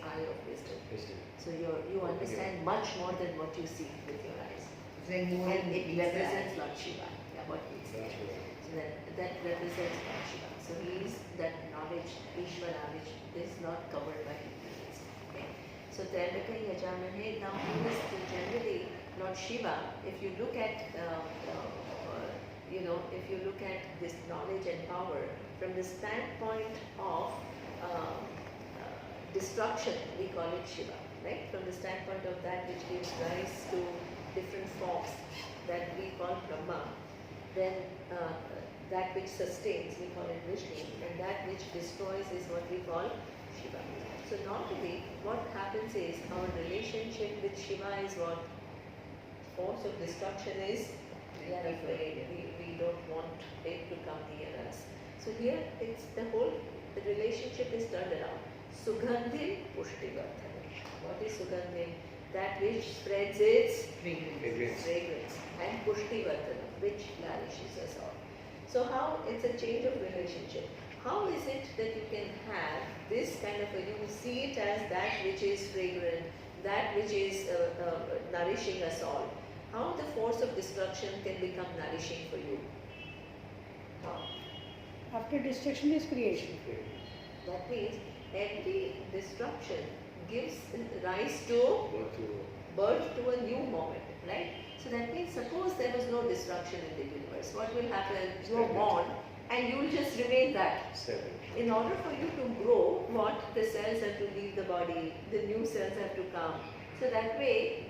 eye of wisdom. So you understand much more than what you see with your eyes. And it represents Lord Shiva. Yeah, what he said. So that represents Lord Shiva. So he is that knowledge, Ishvara, which is not covered by ignorance. Okay. So Triambaka Yajamane, now he is generally Lord Shiva. If you look at if you look at this knowledge and power from the standpoint of destruction, we call it Shiva, right? From the standpoint of that which gives rise to different forms that we call Brahma, then that which sustains, we call it Vishnu, and that which destroys is what we call Shiva. So normally what happens is our relationship with Shiva is what? Force of destruction is we are afraid, we don't want it to come near us. So here it's the relationship is turned around. Sugandhim Pushtivardhanam. What is Sugandhim? That which spreads its fragrance. And Pushtivardhanam, which nourishes us all. So how it's a change of relationship. How is it that you can have this kind of you see it as that which is fragrant, that which is nourishing us all. How the force of destruction can become nourishing for you? How? After destruction is creation. That means every destruction gives rise to birth to a new moment, right? So that means suppose there was no destruction in the universe. What will happen? You are born and you will just remain that. In order for you to grow, what? The cells have to leave the body, the new cells have to come. So that way,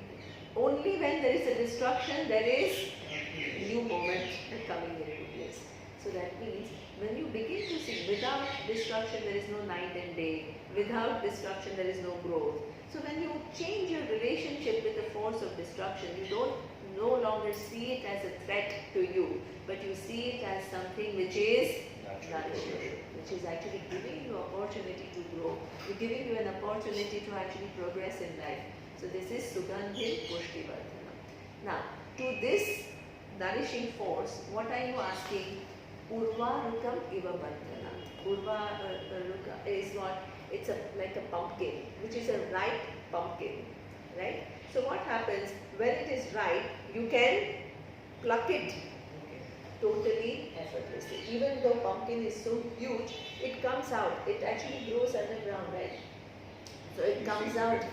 only when there is a destruction, there is a new moment coming into place. So that means when you begin to see, without destruction there is no night and day, without destruction there is no growth. So when you change your relationship with the force of destruction, you don't no longer see it as a threat to you, but you see it as something which is nourishing, which is actually giving you opportunity to grow, giving you an opportunity to actually progress in life. So this is Sugandhim Pushtivardhanam. Now, to this nourishing force, what are you asking? Urvarukam iva bandhana. Urvaruka is what? It's like a pumpkin, which is a ripe pumpkin, right? So what happens, when it is ripe, you can pluck it totally effortlessly. Even though pumpkin is so huge, it comes out. It actually grows underground, right? So it comes out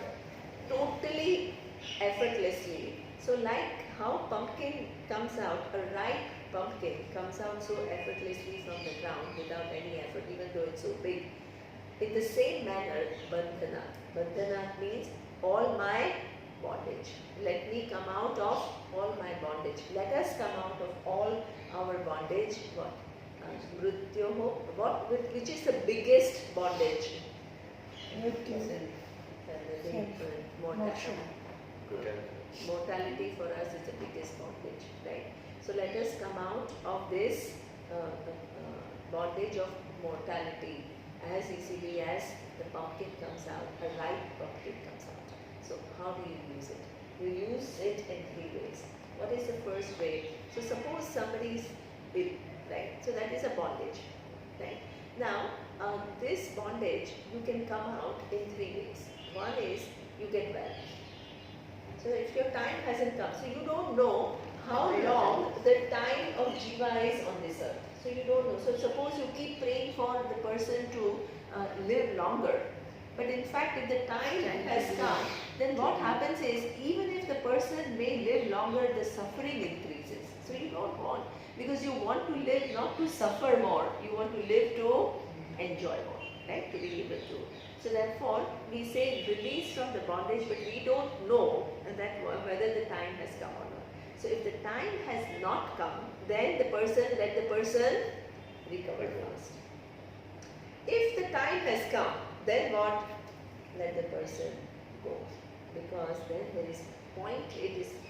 totally effortlessly. So like how pumpkin comes out, a ripe pumpkin comes out so effortlessly from the ground without any effort, even though it's so big. In the same manner, bandhana. Bandhana means all my bondage. Let me come out of all my bondage. Let us come out of all our bondage. What? Mrityoho. What? Which is the biggest bondage? Mortality for us is the biggest bondage, right? So let us come out of this bondage of mortality as easily as the pumpkin comes out, a ripe pumpkin comes out. So how do you use it? You use it in 3 ways. What is the first way? So suppose somebody is ill, right? So that is a bondage, right? Now, this bondage, you can come out in 3 ways. One is you get well. So if your time hasn't come, so you don't know how long the time of Jiva is on this earth. So you don't know. So suppose you keep praying for the person to live longer. But in fact, if the time has come, then what happens is, even if the person may live longer, the suffering increases. So you don't want, because you want to live not to suffer more, you want to live to enjoy more, right? To be able to. So therefore, we say release from the bondage, but we don't know that whether the time has come or not. So if the time has not come, then let the person recover fast. If the time has come, then what? Let the person go. Because then it is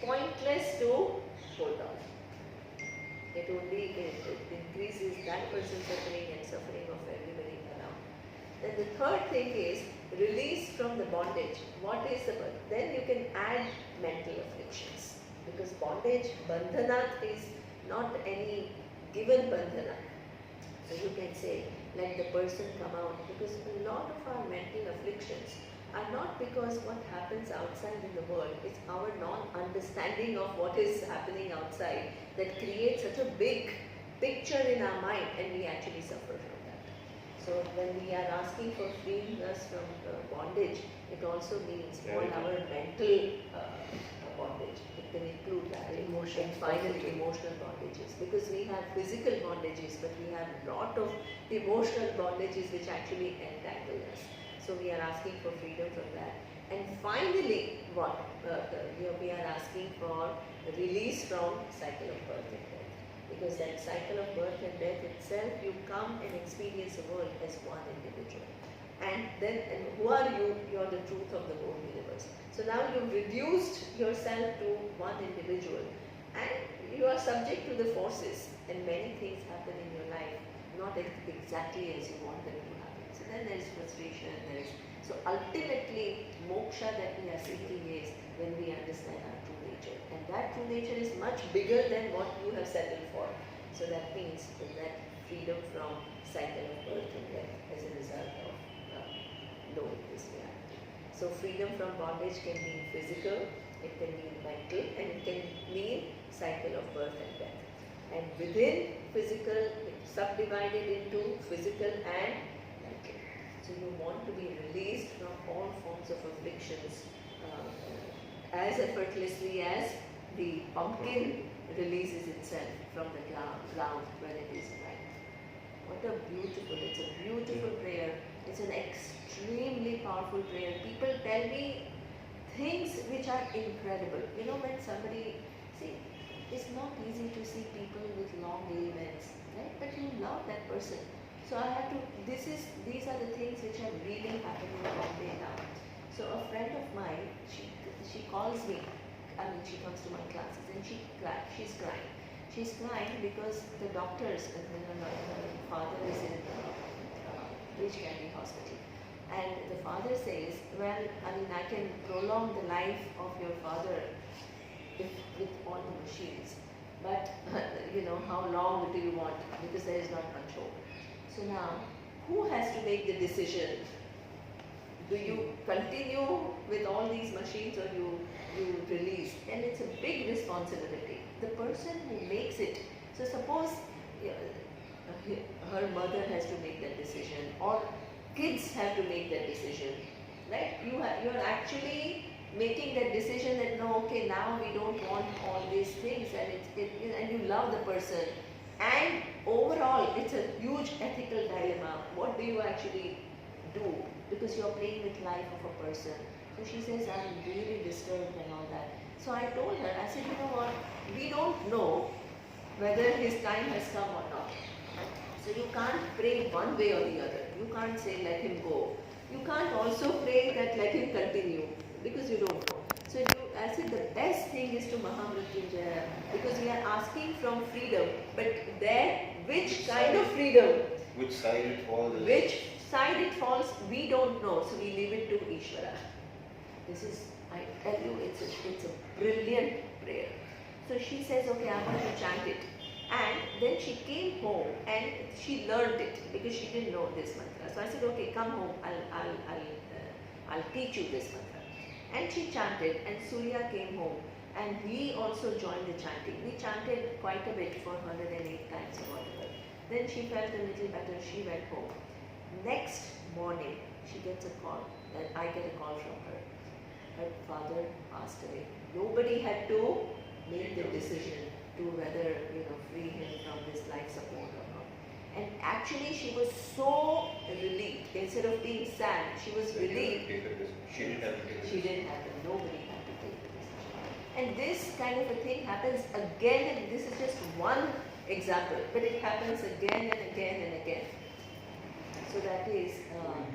pointless to hold on. It only increases that person's suffering and suffering of everybody around. Then the third thing is release from the bondage. What is the bondage? Then you can add mental afflictions. Because bondage, bandhana is not any given bandhana. So you can say, let the person come out, because a lot of our mental afflictions are not because what happens outside in the world, it's our non-understanding of what is happening outside that creates such a big picture in our mind, and we actually suffer from that. So when we are asking for freeing us from bondage, it also means all our mental bondage. It can include that, emotion, finally emotional bondages, because we have physical bondages, but we have a lot of emotional bondages which actually entangle us. So we are asking for freedom from that. And finally, what we are asking for release from cycle of birth and death. Because that cycle of birth and death itself, you come and experience the world as one individual. And then, and who are you? You are the truth of the whole universe. So now you've reduced yourself to one individual, and you are subject to the forces, and many things happen in your life not exactly as you want them to happen. So then there is frustration, so ultimately moksha that we are seeking is when we understand our true nature, and that true nature is much bigger than what you have settled for. So that means that freedom from cycle of birth and death as a result of knowing this reality. So freedom from bondage can mean physical, it can mean mental, and it can mean cycle of birth and death. And within physical, it's subdivided into physical and mental. So you want to be released from all forms of afflictions as effortlessly as the pumpkin releases itself from the ground when it is ripe. What a beautiful, it's a beautiful prayer. It's an extremely powerful prayer. People tell me things which are incredible. You know, when somebody, see, it's not easy to see people with long ligaments, right? But you love that person. So I have to, these are the things which are really happening one day now. So a friend of mine, she calls me, she comes to my classes and she's crying. She's crying because the doctors, her father is in Bridge Candy Hospital. And the father says, well, I can prolong the life of your father with all the machines. But, how long do you want? Because there is not much hope. So now, who has to make the decision? Do you continue with all these machines or you release? And it's a big responsibility. The person who makes it, so suppose her mother has to make that decision, or kids have to make that decision, right? You're actually making that decision that no, okay, now we don't want all these things, and you love the person, and overall it's a huge ethical dilemma. What do you actually do? Because you're playing with life of a person. So she says, I'm really disturbed and all that. So I told her, I said, you know what, we don't know whether his time has come or not. So you can't pray one way or the other. You can't say let him go. You can't also pray that let him continue, because you don't know. So I said the best thing is to Mahamrityunjaya, because we are asking from freedom, but there, which kind of freedom? Which side it falls? Which side it falls, we don't know. So we leave it to Ishvara. This is, I tell you, it's a brilliant prayer. So she says, okay, I'm going to chant it. And then she came home and she learned it because she didn't know this mantra. So I said, okay, come home, I'll teach you this mantra. And she chanted, and Surya came home and he also joined the chanting. We chanted quite a bit for 108 times or whatever. Then she felt a little better, she went home. Next morning, she gets a call, and I get a call from her. Her father passed away. Nobody had to make the decision to whether, free him from this life support or not. And actually she was so relieved. Instead of being sad, she was relieved. She didn't have to take it. She didn't have to. Nobody had to take the decision. And this kind of a thing happens again, and this is just one example, but it happens again and again and again. So that is...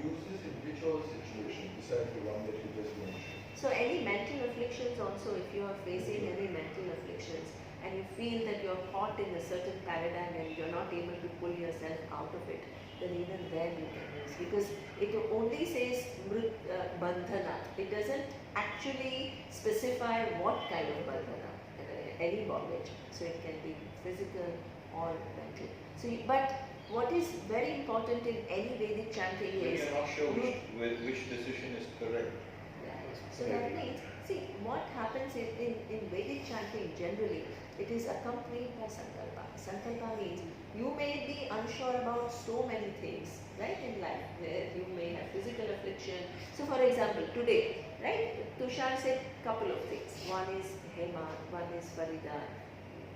use this in which all situation besides the one that you just mentioned? So any mental afflictions also, if you are facing any mental afflictions and you feel that you're caught in a certain paradigm and you're not able to pull yourself out of it, then even then you can use. Because it only says bandhana. It doesn't actually specify what kind of bandhana, any bondage. So it can be physical or mental. So, but what is very important in any Vedic chanting We is are not sure you- which decision is correct. so that means, see, what happens in Vedic chanting generally, it is accompanied by Sankalpa. Sankalpa means you may be unsure about so many things, right, in life, where you may have physical affliction. So, for example, today, right, Tushar said couple of things. One is Hema, one is Farida.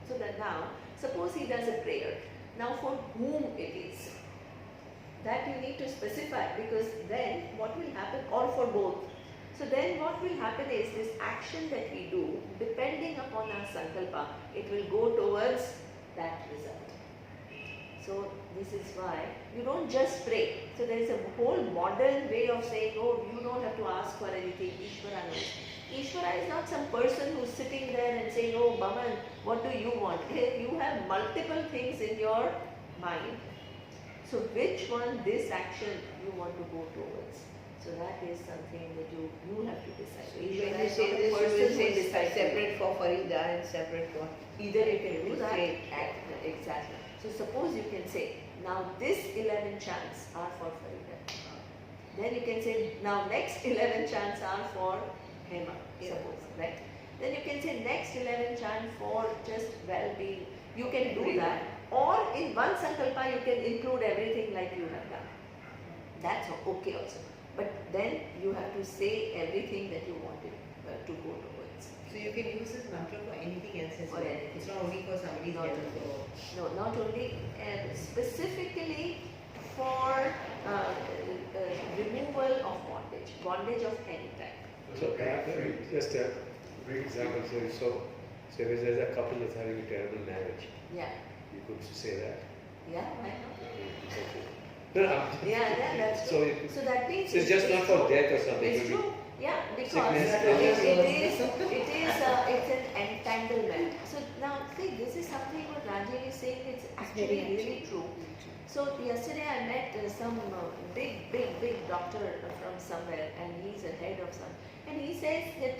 So that now, suppose he does a prayer. Now, for whom it is? That you need to specify, because then what will happen, or for both. So then what will happen is this action that we do, depending upon our sankalpa, it will go towards that result. So this is why you don't just pray. So there is a whole modern way of saying, oh, you don't have to ask for anything, Ishvara knows. Ishvara is not some person who's sitting there and saying, oh, Baman, what do you want? You have multiple things in your mind. So which one, this action, you want to go towards? So that is something that you have to decide. When Ishvara you is say not a this, you person will who say this decides. separate for Farida and separate for. Either you can do that, Say- exactly. So suppose you can say, now this 11 chants are for Farida. Then you can say, now next 11 chants are for Hema, Yeah. suppose, right? Then you can say next 11 chant for just well-being. You can do that. Or in one sankalpa you can include everything like you have done. That's okay also. But then you have to say everything that you wanted to go towards. So you can use this mantra for anything else as For well. anything. It's not only for somebody's Not health only. or. No, not only, specifically for removal of bondage of any type. So just a brief example. So if there's a couple that's having a terrible marriage, Yeah, you could say that. yeah, why not? No, Yeah, that's So true. it- So that means So it's just not for death or something. It's it would true, yeah, because Sickness, it's an entanglement. So now see, this is something what Ranjini is saying, it's actually really true. So yesterday I met some big doctor from somewhere, and he's a head of some, and he says that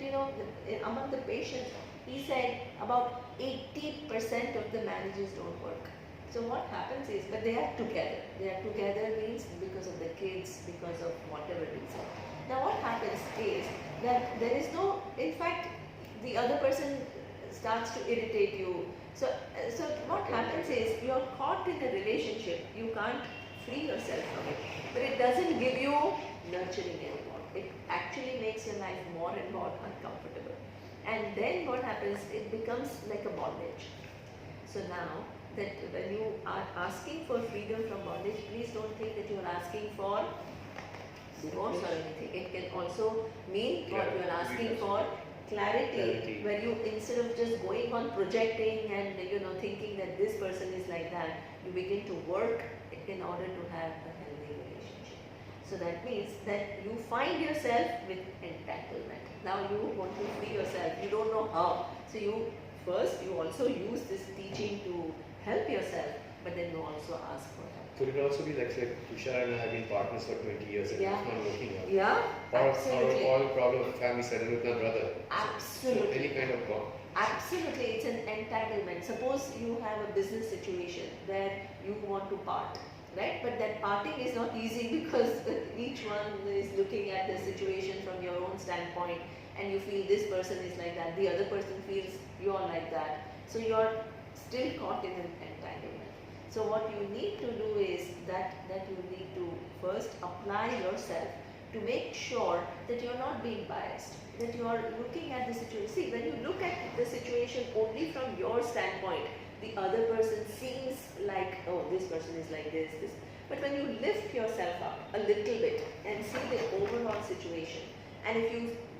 among the patients, he said about 80% of the marriages don't work. So what happens is, but they are together. They are together means because of the kids, because of whatever reason. Now what happens is that there is no, in fact, the other person starts to irritate you. So what happens is you are caught in a relationship. You can't free yourself from it. But it doesn't give you nurturing anymore. It actually makes your life more and more uncomfortable. And then what happens? It becomes like a bondage. So now that when you are asking for freedom from bondage, please don't think that you are asking for divorce or anything. It can also mean what you are asking for clarity, where you, instead of just going on projecting and thinking that this person is like that, you begin to work in order to have a healthy relationship. So that means that you find yourself with entanglement. Now you want to free yourself, you don't know how. So you also use this teaching to help yourself, but then you also ask for help. Could it also be like, say, Tushar and I have been partners for 20 years and Yeah. it's not working out? Yeah, Or absolutely. all problem of family settled with my brother. So Absolutely. any kind of bond. Absolutely, it's an entanglement. Suppose you have a business situation where you want to part, right? But that parting is not easy because each one is looking at the situation from your own standpoint, and you feel this person is like that, the other person feels you are like that. So you are still caught in an entanglement. So what you need to do is that you need to first apply yourself to make sure that you are not being biased, that you are looking at the situation. See, when you look at the situation only from your standpoint, the other person seems like, oh, this person is like this. But when you lift yourself up a little bit and see the overall situation, and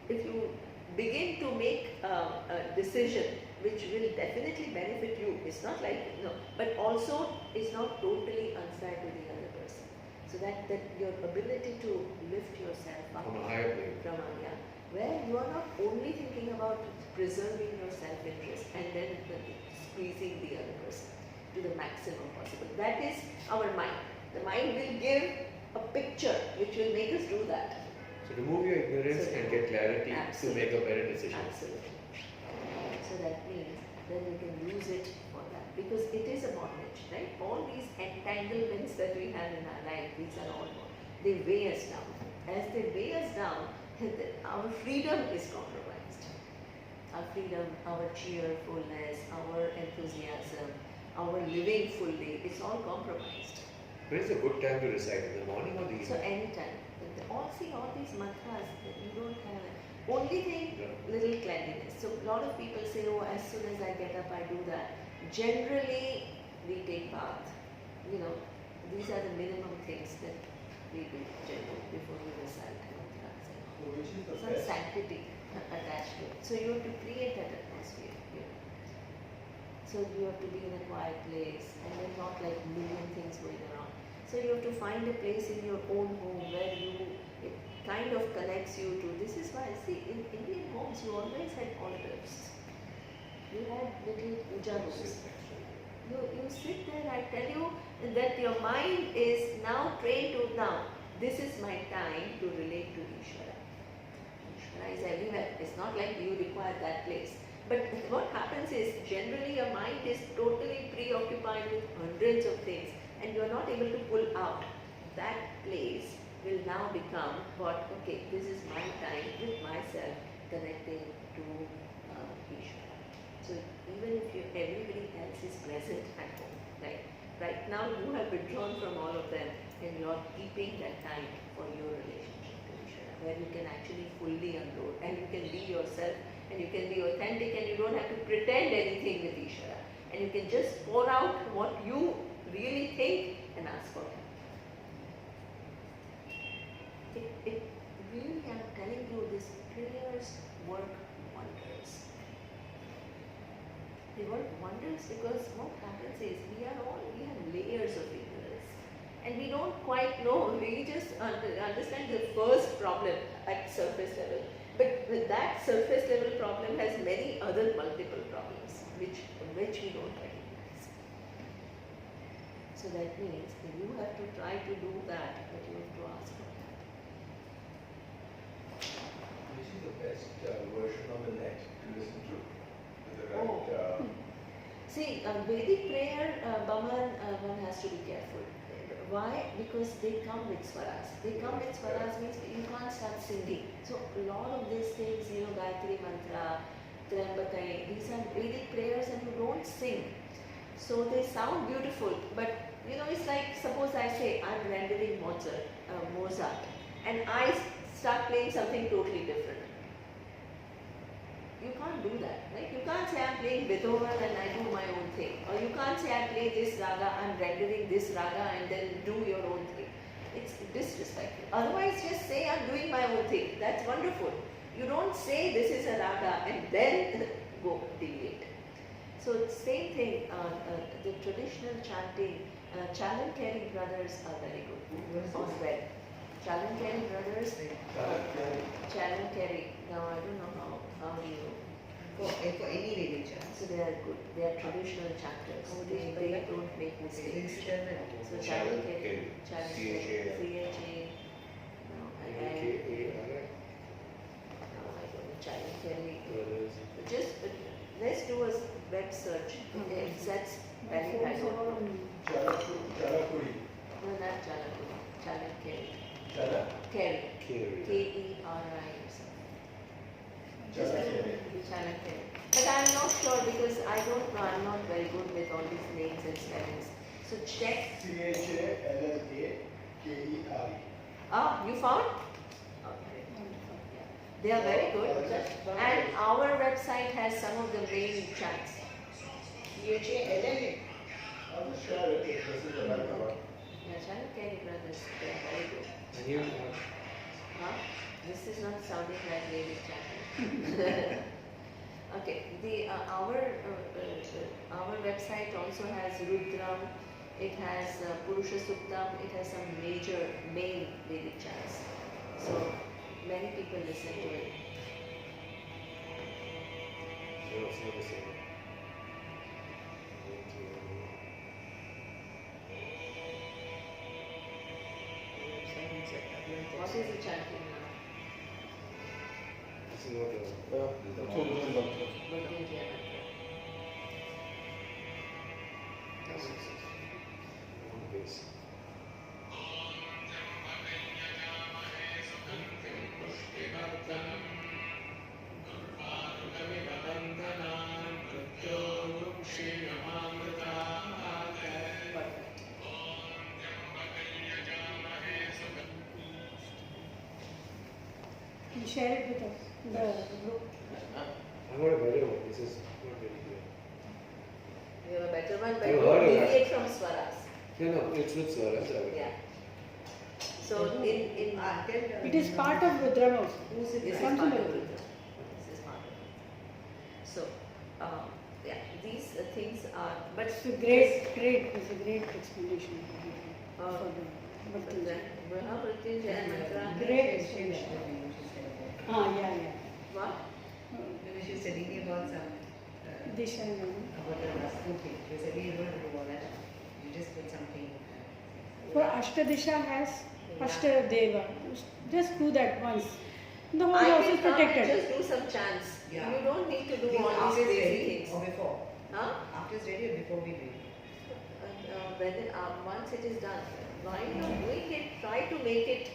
if you begin to make a decision which will definitely benefit you, it's not like, but also is not totally unfair to the other person. So that your ability to lift yourself up From a higher plane. from where you are not only thinking about preserving your self-interest and then squeezing the other person to the maximum possible. That is our mind. The mind will give a picture which will make us do that. So remove your ignorance So- and get clarity Absolutely. to make a better decision. Absolutely. So that means then you can use it for that because it is a bondage, right? All these entanglements that we have in our life, these are all, they weigh us down. As they weigh us down, our freedom is compromised. Our freedom, our cheerfulness, our enthusiasm, our living fully, it's all compromised. When is a good time to recite? In the morning or the So evening? anytime. All these mantras, you don't have only thing, little cleanliness. So a lot of people say, oh, as soon as I get up, I do that. Generally, we take bath. You know, these are the minimum things that we do generally before we recite mantras. So which is the Some best? sanctity attached to it. So you have to create that atmosphere. You know. So you have to be in a quiet place and then not like million things going around. So you have to find a place in your own home where it kind of connects you to, this is why, see, in Indian homes you always had altars. You had little puja rooms. You sit there, I tell you that your mind is now trained to, now, this is my time to relate to Ishvara. Ishvara is everywhere. It's not like you require that place. But what happens is, generally your mind is totally preoccupied with hundreds of things and you are not able to pull out. That place will now become what, okay, this is my time with myself connecting to Ishvara. So even if everybody else is present at home, right now you have withdrawn from all of them and you are keeping that time for your relationship to Ishvara, where you can actually fully unload and you can be yourself and you can be authentic and you don't have to pretend anything with Ishvara. And you can just pour out what you really think and ask for help. It really, I'm telling you, these prayers work wonders. They work wonders because what happens is we have layers of ignorance and we don't quite know, we just understand the first problem at surface level. But that surface level problem has many other multiple problems which we don't recognize. So that means you have to try to do that, but you have to ask for that. Which is the best version of the net to listen to? With the Oh. right, See, Vedic prayer, Bhaman, one has to be careful. Why? Because they come with swaras. They come with swaras means you can't start singing. So a lot of these things, Gayatri Mantra, Trambaka, these are Vedic prayers and you don't sing. So they sound beautiful, but it's like, suppose I say I'm rendering Mozart, and I start playing something totally different. You can't do that, right? You can't say I'm playing Beethoven and I do my own thing. Or you can't say I play this raga, I'm rendering this raga and then do your own thing. It's disrespectful. Otherwise just say I'm doing my own thing. That's wonderful. You don't say this is a raga and then go deviate. So same thing, the traditional chanting, Chalankari brothers are very good on web. Chalankari brothers, Chalankari, now I don't know how do you, For any Vedic chant. so they are good, they are traditional chanters, they don't make mistakes. So Chalankari, Chalankari, CHA, no, I don't know, Chalankari, just let's do a web search, that's valid, I don't know. Chalakuri. No, not Chalankari, Chalankari, Chala? Keri, Keri. Keri or something. Just Chalakari. Chalankari. But I'm not sure because I don't know, I'm not very good with all these names and spellings. So check. Chalakeri. Ah, you found? Okay. Yeah. They are very good. And our website has some of the main chants. CHALLA. I'll just share it. This is the right one. Yeah, Chalankari brothers, they are very good. And you, Huh? This is not sounding like Vedic chanting. Okay, our website also has Rudram, it has Purusha Suktam, it has some major main Vedic chants. So many people listen to it. it's not the same. What is the chanting now? This is not a. Which one is the mantra? Mrityunjaya mantra. On the base. Can you share it with us, the group? I want a better one. This is not very clear. You have a better one, but I've don't heard of that. deviate from swaras. No, it's with Swaras. Yeah. So in It is part of Rudram also. Who's it? this is Comes part in of the- Rudra. This is part of it. So yeah, these things are. But It's a it's a great explanation for the But Bhakti. then Braha Mrityunjaya mantra. Great She explanation. said Yeah. What? when she was telling me about some Disha and about the Vastu thing. She was telling me you don't have to do all that. You just put something. for Ashtadisha has Ashtadeva. Just do that once. The whole house I is can come and protected. just do some chants. Yeah. You don't need to do Means all after these it's crazy ready things. or before? Huh? After it's ready or before we read? Once it is done, while you're doing it, try to make it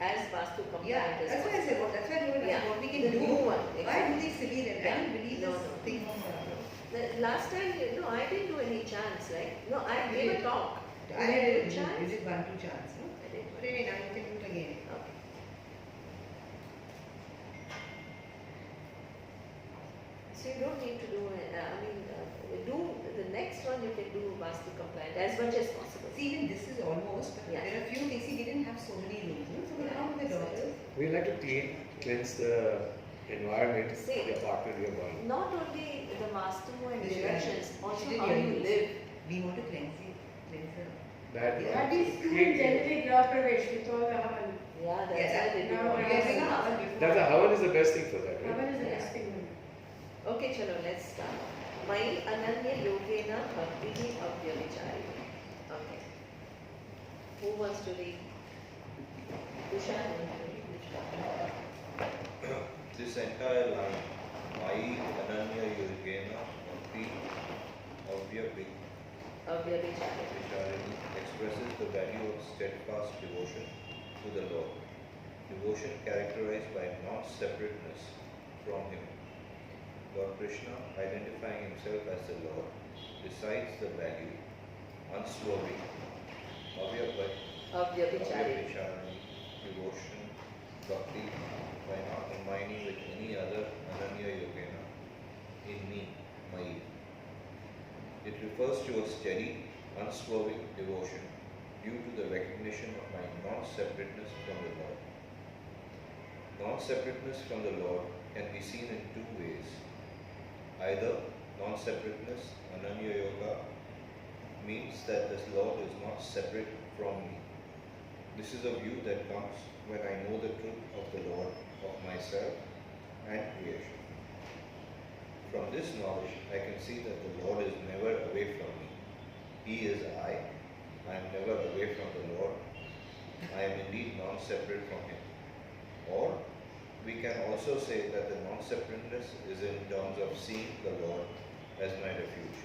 as Vastu Yeah, compliant as that's why I said, possible. that's why I told you Yeah. what we can The do. new one, Why exactly. do these silly then? I Yeah. don't believe No, this no. thing of The last time, I didn't do any chants, right? No, I You gave a did. talk. I Did did do chants? you did 1-2 chants, no? I did. But anyway, now you can do it again. Okay. So you don't need to do it. Do the next one you can do Vastu compliant as much as possible. See, even this is almost, but Yeah. there are few things. See, we didn't have so many rooms, no? So we Yeah. have my daughters. We like to cleanse the environment, See. the apartment we are buying. Not only the Vastu and Which directions, one? also She did how your you use. live. We want to cleanse it. Cleanse it. Bad Yeah. That is true in Create- generally Graha Pravesh with all the Havan. Yeah, that's Yes, why they do. now all we We this are doing stuff. Havan before. That's a Havan is the best thing for that, right? Havan is the Yeah. best thing. Okay, chalo, let's start. Mai ananya yogena bhakti avyavicari. Okay. Who wants to read? Tusha? This entire line, Mai Ananya Yogena Bhakti Avyavicari. Vicharini, expresses the value of steadfast devotion to the Lord. Devotion characterized by non-separateness from Him. Lord Krishna, identifying himself as the Lord, decides the value, unswerving, Avyavicari. Vicharini, devotion, bhakti, by not combining with any other Ananya Yogena in me, Mai. It refers to a steady, unswerving devotion due to the recognition of my non-separateness from the Lord. Non-separateness from the Lord can be seen in two ways. Either non-separateness, Ananya Yoga, means that this Lord is not separate from me. This is a view that comes when I know the truth of the Lord, of myself and creation. From this knowledge, I can see that the Lord is never away from me. He is I am never away from the Lord. I am indeed non-separate from Him. Or we can also say that the non-separateness is in terms of seeing the Lord as my refuge.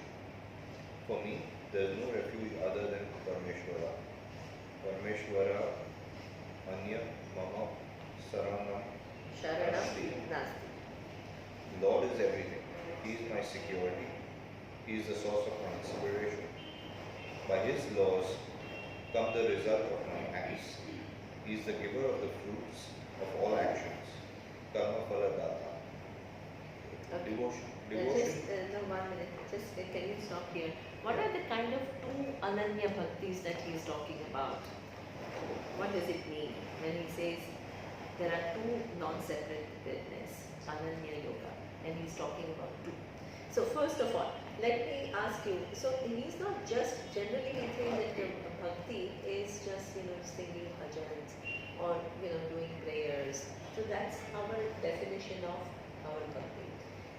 For me, there is no refuge other than Parmeshwara. Parmeshwara, Anya, Mama, Saranam, Sharanam Nasti. Nasti. The Lord is everything. He is my security. He is the source of my inspiration. By His laws come the result of my acts. He is the giver of the fruits of all actions. Karma Phala Data. Okay. Devotion. Just, no, 1 minute. Just can you stop here? What are the kind of two Ananya Bhaktis that he is talking about? What does it mean when he says there are two non-separateness, Ananya Yoga, and he's talking about two? So first of all, let me ask you, so he's not just, generally we think that the Bhakti is just, singing bhajans or, doing prayers. So that's our definition of our Bhakti.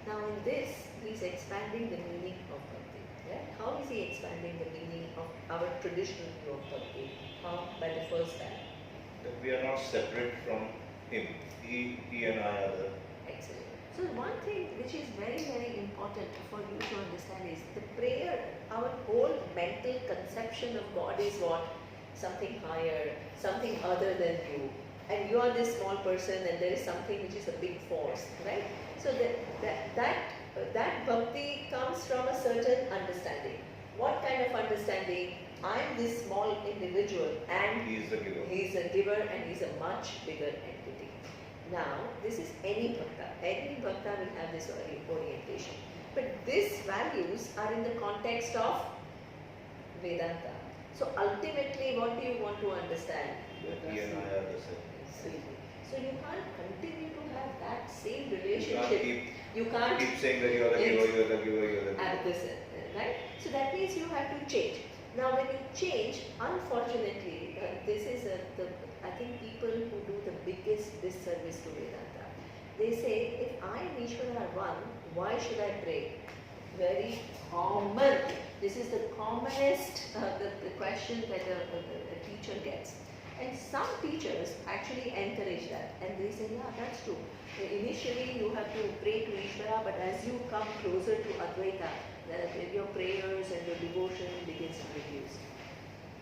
Now in this, he's expanding the meaning of Bhakti. Right? How is he expanding the meaning of our traditional view of Bhakti? How? By the first time. That we are not separate from Him. He and I are the Excellent. So one thing which is very, very important for you to understand is the prayer, our whole mental conception of God is what? Something higher, something other than you. And you are this small person and there is something which is a big force, right? So that bhakti comes from a certain understanding. What kind of understanding? I am this small individual and He is the giver. he is a giver and he is a much bigger entity. Now, this is any bhakta. Any bhakta will have this orientation. But these values are in the context of Vedanta. So ultimately, what do you want to understand? That he and I are the same. So you can't continue to have that same You can't relationship. You can't keep saying that you are the giver, you are the giver, you are the at giver. this end, right? So that means you have to change. Now, when you change, unfortunately, this is I think people who do the biggest disservice to Vedanta. They say, if I and Ishvara are one, why should I pray? Very common. This is the commonest the question that a teacher gets. And some teachers actually encourage that, and they say, yeah, that's true. Initially, you have to pray to Ishvara, but as you come closer to Advaita, your prayers and your devotion begins to reduce.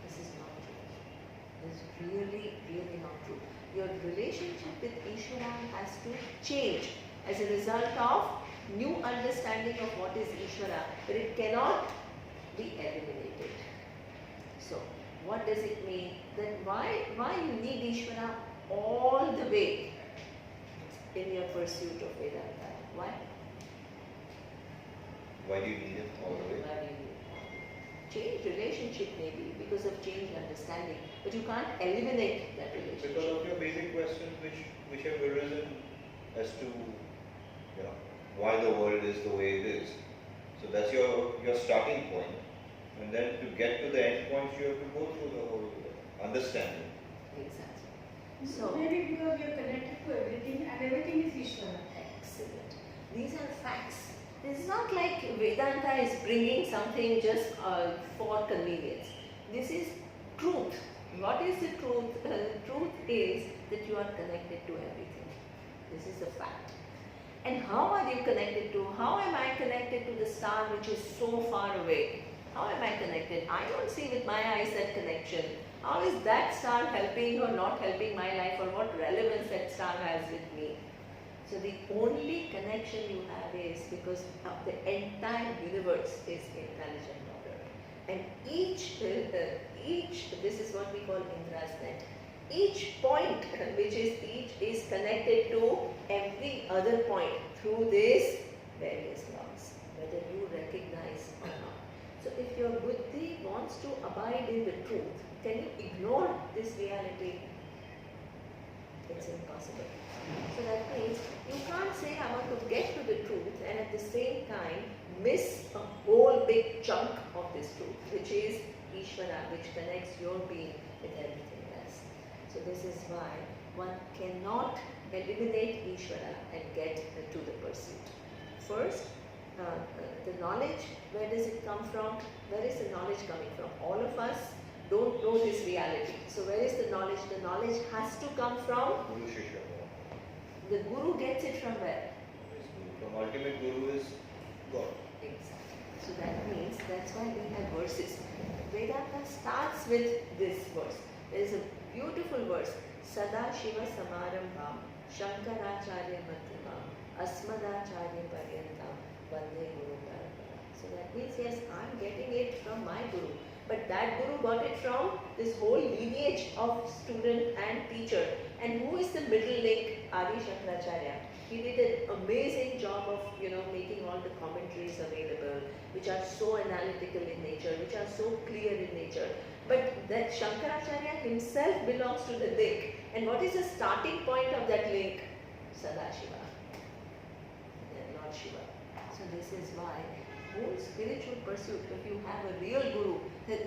This is not true. This is really, really not true. Your relationship with Ishvara has to change as a result of new understanding of what is Ishvara, but it cannot be eliminated. So, what does it mean? Then why you need Ishvara all the way in your pursuit of Vedanta? Why? Why do you need him all the way? Why do you need change relationship maybe because of change understanding, but you can't eliminate that Because relationship. of your basic questions which have arisen as to why the world is the way it is. So that's your starting point. And then to get to the end point you have to go through the whole understanding. Exactly. So Maybe because you're connected to everything and everything is Ishvara. excellent. These are facts. It's not like Vedanta is bringing something just for convenience. This is truth. What is the truth? Truth is that you are connected to everything. This is a fact. And how are you connected to? How am I connected to the star which is so far away? How am I connected? I don't see with my eyes that connection. How is that star helping or not helping my life, or what relevance that star has with me? So the only connection you have is because the entire universe is intelligent order. And each, this is what we call Indra's net. Each point, which is connected to every other point through these various laws, whether you recognize or not. So if your buddhi wants to abide in the truth, can you ignore this reality? It's impossible. So that means you can't say I want to get to the truth and at the same time miss a whole big chunk of this truth, which is Ishvara, which connects your being with everything else. So this is why one cannot eliminate Ishvara and get to the pursuit. First, the knowledge, where does it come from? Where is the knowledge coming from? All of us don't know this reality. So where is the knowledge? The knowledge has to come from Guru Shishya. the Guru. Gets it from where? From ultimate Guru is God. Exactly. So that means that's why we have verses. Vedanta starts with this verse. There is a beautiful verse. Sada Shiva Samarambham Shankaracharya Madhyamam Asmadacharya Paryantam Vande Guru Parampara. So that means yes, I'm getting it from my Guru. But that Guru got it from this whole lineage of student and teacher. And who is the middle link? Adi Shankaracharya. He did an amazing job of making all the commentaries available, which are so analytical in nature, which are so clear in nature. But that Shankaracharya himself belongs to the link. And what is the starting point of that link? Sadashiva, Lord Shiva. So this is why whole spiritual pursuit, if you have a real Guru, the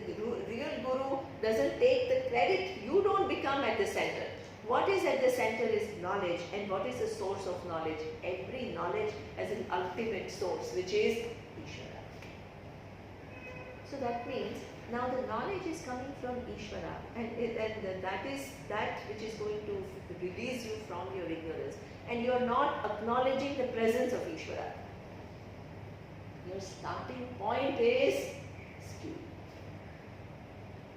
real Guru doesn't take the credit. You don't become at the center. What is at the center is knowledge. And what is the source of knowledge? Every knowledge has an ultimate source, which is Ishvara. So that means Now the knowledge is coming from Ishvara, and that is that which is going to release you from your ignorance. And you are not acknowledging the presence of Ishvara. Your starting point is skewed.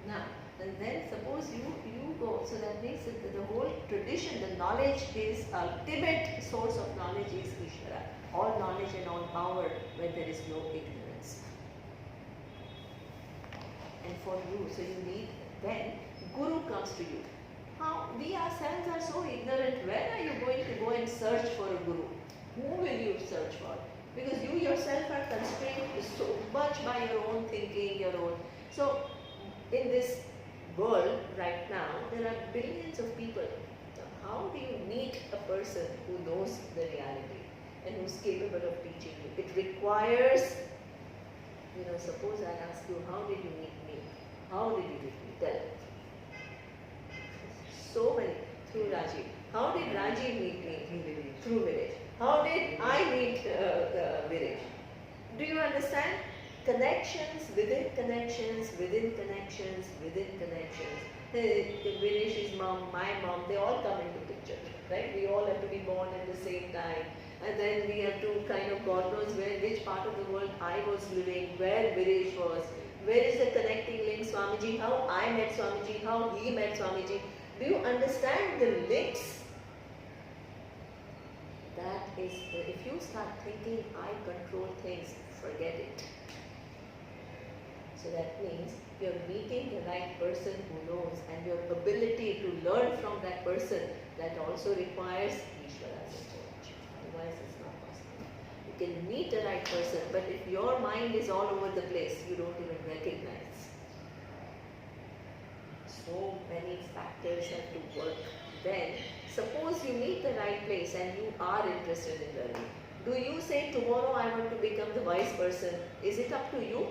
Now, and then suppose you go, so that means that the whole tradition, the knowledge is, ultimate source of knowledge is Ishvara. All knowledge and all power where there is no ignorance. And for you, so you need, then Guru comes to you. How we ourselves are so ignorant, where are you going to go and search for a Guru? Who will you search for? Because you yourself are constrained so much by your own thinking, your own. So in this world right now, there are billions of people. How do you meet a person who knows the reality and who's capable of teaching you? It requires, suppose I ask you, how did you meet me? How did you meet me? Tell. So many. Through Rajiv. How did Rajiv meet me? Through Viraj. How did I meet Viraj? Do you understand? Connections within connections, within connections, within connections. Viraj's mom, my mom, they all come into picture, right? We all have to be born at the same time. And then we have to kind of, God knows which part of the world I was living, where Viraj was, where is the connecting link, Swamiji, how I met Swamiji, how he met Swamiji. Do you understand the links? That is, if you start thinking I control things, forget it. So that means you're meeting the right person who knows, and your ability to learn from that person, that also requires Ishvara's intervention. Otherwise it's not possible. You can meet the right person, but if your mind is all over the place, you don't even recognize. So many factors have to work. Then, suppose you meet the right place and you are interested in learning. Do you say, tomorrow I want to become the wise person? Is it up to you?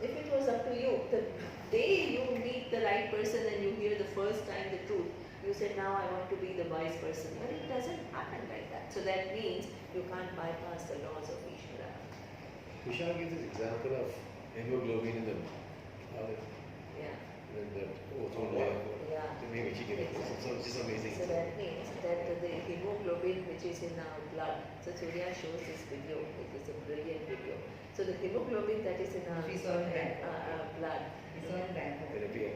If it was up to you, the day you meet the right person and you hear the first time the truth, you say, now I want to be the wise person. But it doesn't happen like that. So that means you can't bypass the laws of Ishvara. Vishal gives this example of hemoglobin in the blood. Yeah. And the ozone layer. Yeah. Maybe she can, which is amazing. So that means that the hemoglobin which is in our blood, so Surya shows this video, it is a brilliant video. So the hemoglobin that is in our We saw it in blood, We saw in Bangkok.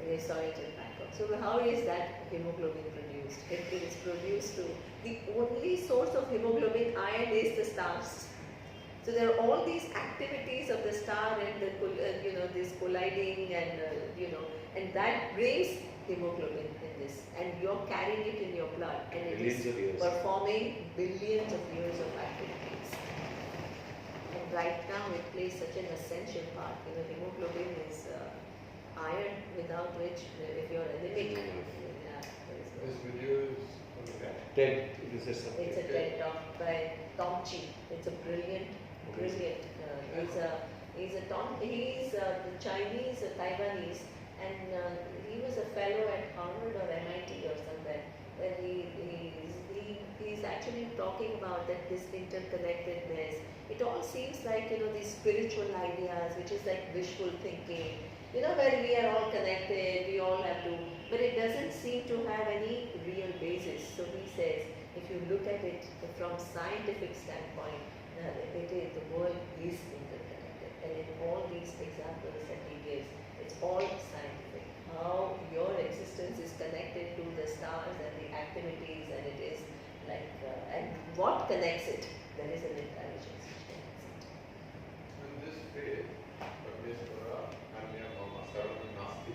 they saw it in Bangkok. So how is that hemoglobin produced? It is produced through, the only source of hemoglobin iron is the stars. So there are all these activities of the star and the this colliding and and that brings hemoglobin in this, and you're carrying it in your blood, and it Billions is of years. performing billions of years of activities. And right now it plays such an essential part. Hemoglobin is iron, without which if you're anemic, there is no. This video is on the net. TED, this is something. It's a TED talk by Tom Chi. It's a brilliant. He's the Chinese, Taiwanese, and he was a fellow at Harvard or MIT or somewhere. Where he's actually talking about that this interconnectedness. It all seems like these spiritual ideas, which is like wishful thinking. Where we are all connected, we all have to, but it doesn't seem to have any real basis. So he says, if you look at it from scientific standpoint, the world is interconnected, and in all these examples that he gives, it's all scientific. How your existence is connected to the stars and the activities, and it is like, and what connects it? There is an intelligence which connects it. In this phase, Parmeshwara, Anya, Mama, Sarvana, Nasti,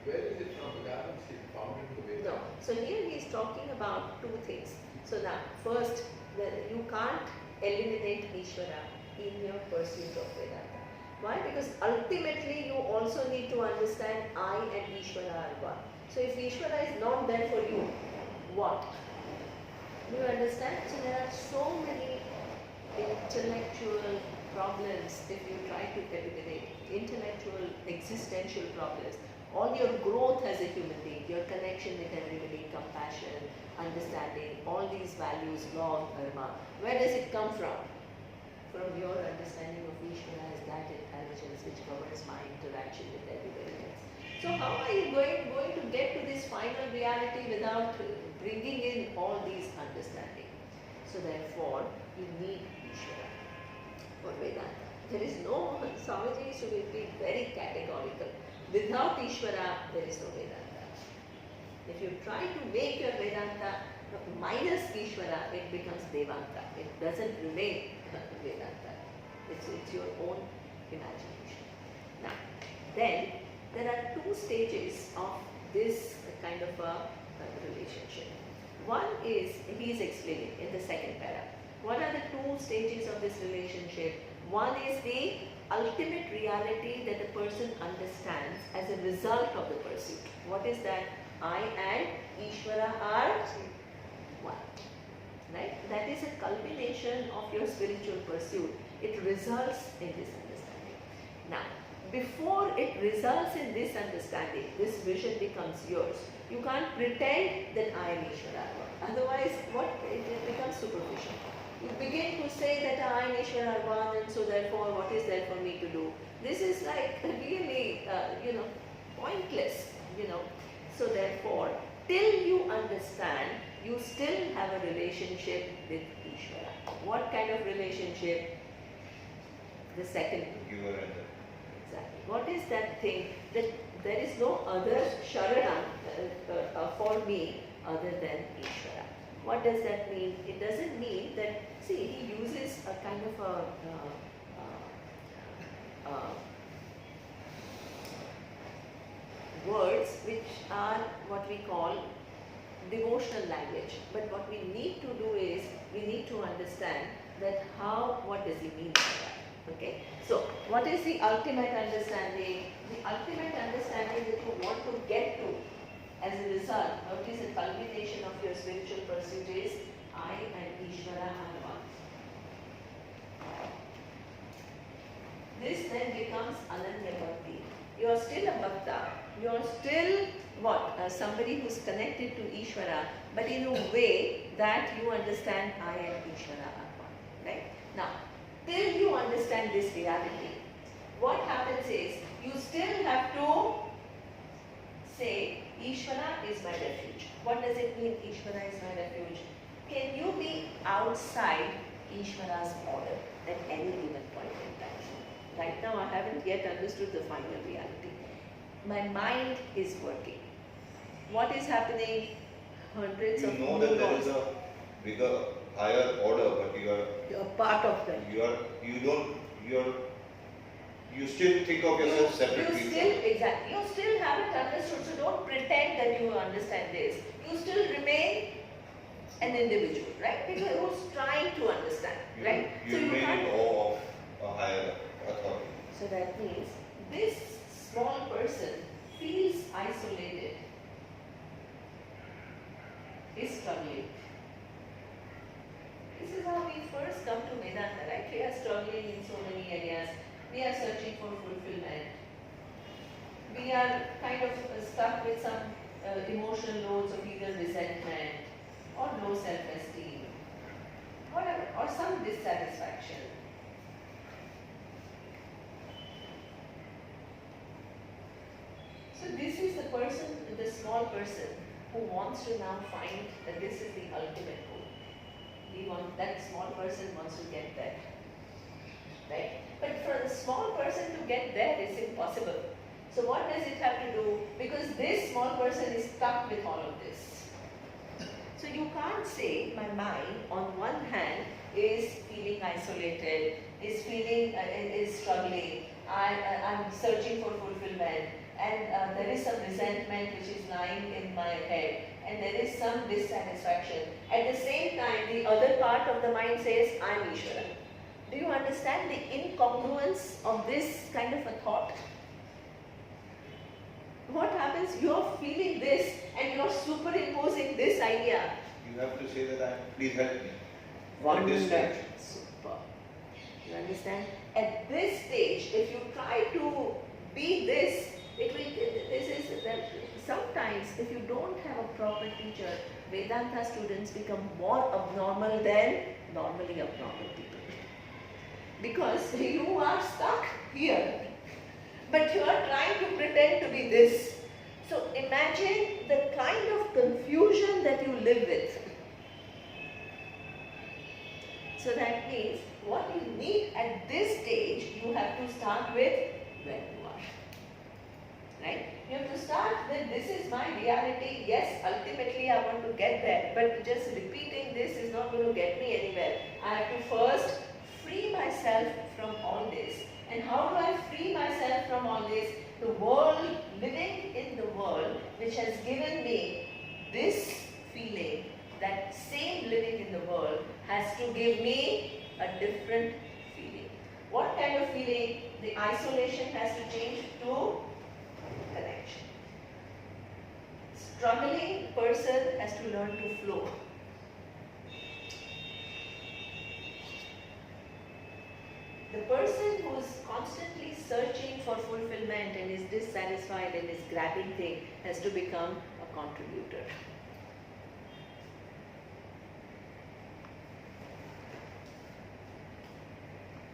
where is it from? The balance is found in the Vedas? No. So here he is talking about two things. So now, first, you can't eliminate Ishvara in your pursuit of Vedanta. Why? Because ultimately you also need to understand I and Ishvara are one. So if Ishvara is not there for you, what? Do you understand? So there are so many intellectual problems if you try to eliminate intellectual, existential problems. All your growth as a human being, your connection with everybody, compassion, understanding, all these values, law, dharma, where does it come from? from your understanding of Ishvara as that intelligence which governs my interaction with everybody else. So how are you going to get to this final reality without bringing in all these understanding? So therefore, you need Ishvara for Vedanta. There is no, Swamiji should be very categorical. Without Ishvara, there is no Vedanta. If you try to make your Vedanta minus Ishvara, it becomes Devanta. It doesn't remain Vedanta. It's your own imagination. Now, then there are two stages of this kind of a relationship. One is, he is explaining in the second para. What are the two stages of this relationship? One is the ultimate reality that the person understands as a result of the pursuit. What is that? I and Ishvara are one. Right? That is a culmination of your spiritual pursuit. It results in this understanding. Now, before it results in this understanding, this vision becomes yours. You can't pretend that I am Ishvara. Otherwise, it becomes superficial. You begin to say that I am Ishvara are one, and so therefore, what is there for me to do? This is like really, pointless. So therefore, till you understand, you still have a relationship with Ishvara. What kind of relationship? The second. Giver and the Exactly. What is that thing that there is no other Sharanam for me other than Ishvara? What does that mean? It doesn't mean that, see, he uses a kind of words which are what we call devotional language. But what we need to do is, we need to understand that what does he mean by that? Okay? So, what is the ultimate understanding? The ultimate understanding that you want to get to as a result, what is the culmination of your spiritual pursuit is, I and Ishvara are one. This then becomes Ananya Bhakti. You are still a Bhakta. You are still what? Somebody who is connected to Ishvara, but in a way that you understand I and Ishvara are one. Right? Now, till you understand this reality, what happens is, you still have to say, Ishvara is my refuge. What does it mean, Ishvara is my refuge? Can you be outside Ishvara's border at any given point in time? Right now, I haven't yet understood the final reality. My mind is working. What is happening? Hundreds You of know that there neurons. is a bigger, higher order, but You're part of them. you still think of yourself separately. You still haven't understood, so don't pretend that you understand this. You still remain an individual, right? Because who's trying to understand, right? You remain in awe of a higher authority. So that means this small person feels isolated, is struggling. This is how we first come to Vedanta, right? We are struggling in so many areas. We are searching for fulfillment. We are kind of stuck with some emotional loads of either resentment or low self-esteem, whatever, or some dissatisfaction. So this is the person, the small person, who wants to now find that this is the ultimate goal. That small person wants to get there. Right? But for the small person to get there, it's impossible. So what does it have to do? Because this small person is stuck with all of this. So you can't say my mind on one hand is feeling isolated, is struggling, I'm searching for fulfillment, and there is some resentment which is lying in my head, and there is some dissatisfaction. At the same time, the other part of the mind says, I'm Ishvara. Do you understand the incongruence of this kind of a thought? What happens? You're feeling this and you're superimposing this idea. You have to say that please help me. Wonder. At this stage. Super. You understand? At this stage, if you try to be this, sometimes if you don't have a proper teacher, Vedanta students become more abnormal than normally abnormal people. because you are stuck here, but you are trying to pretend to be this. So imagine the kind of confusion that you live with. So that means what you need at this stage, you have to start with where you are. Right? You have to start with this is my reality. Yes, ultimately I want to get there, but just repeating this is not going to get me anywhere. I have to first free myself from all this. And how do I free myself from all this? The world, living in the world, which has given me this feeling, that same living in the world has to give me a different feeling. What kind of feeling? The isolation has to change to connection. Struggling person has to learn to flow. The person who is constantly searching for fulfillment and is dissatisfied and is grabbing things has to become a contributor.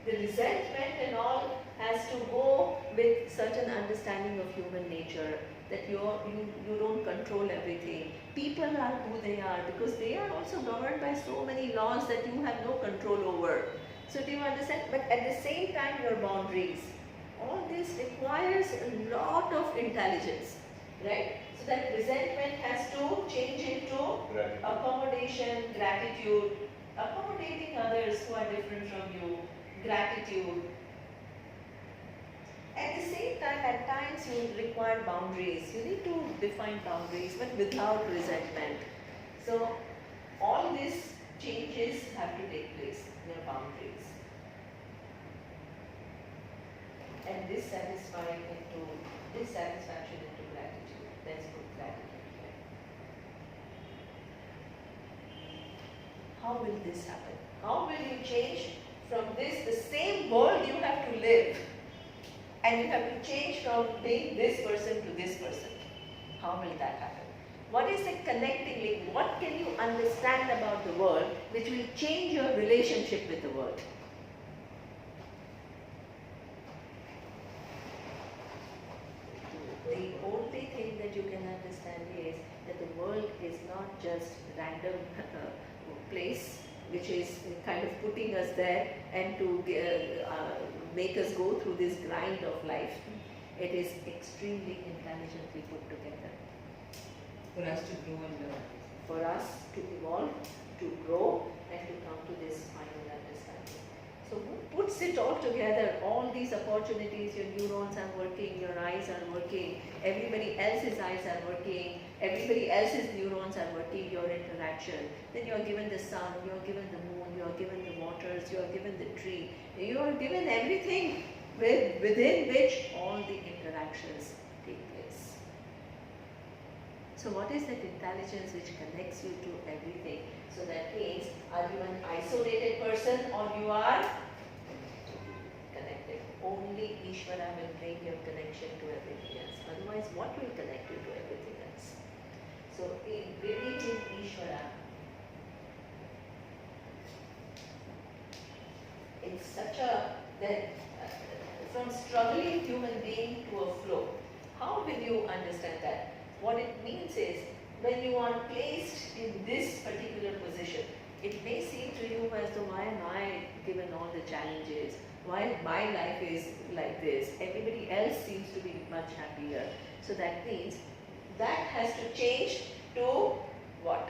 The resentment and all has to go with certain understanding of human nature, that you don't control everything. People are who they are because they are also governed by so many laws that you have no control over. So do you understand? But at the same time, your boundaries. All this requires a lot of intelligence, right? So that resentment has to change into accommodation, gratitude, accommodating others who are different from you, gratitude. At the same time, at times you require boundaries. You need to define boundaries, but without resentment. So all these changes have to take place, your boundaries. And dissatisfaction into gratitude. Let's put gratitude here. How will this happen? How will you change from this, the same world you have to live, and you have to change from being this person to this person? How will that happen? What is the connecting link? What can you understand about the world which will change your relationship with the world? The only thing that you can understand is that the world is not just random place which is kind of putting us there and to make us go through this grind of life. It is extremely intelligently put together. For us to grow and learn. For us to evolve, to grow, and to come to this final understanding. So who puts it all together? All these opportunities, your neurons are working, your eyes are working, everybody else's eyes are working, everybody else's neurons are working, your interaction. Then you are given the sun, you are given the moon, you are given the waters, you are given the tree, you are given everything within which all the interactions take place. So what is that intelligence which connects you to everything? So that means, are you an isolated person or you are connected? Only Ishvara will bring your connection to everything else. Otherwise, what will connect you to everything else? So, in believing in Ishvara, it's such a, from struggling human being to a flow. How will you understand that? What it means is, when you are placed in this particular position, it may seem to you as though, why am I given all the challenges? Why my life is like this? Everybody else seems to be much happier. So that means that has to change to what?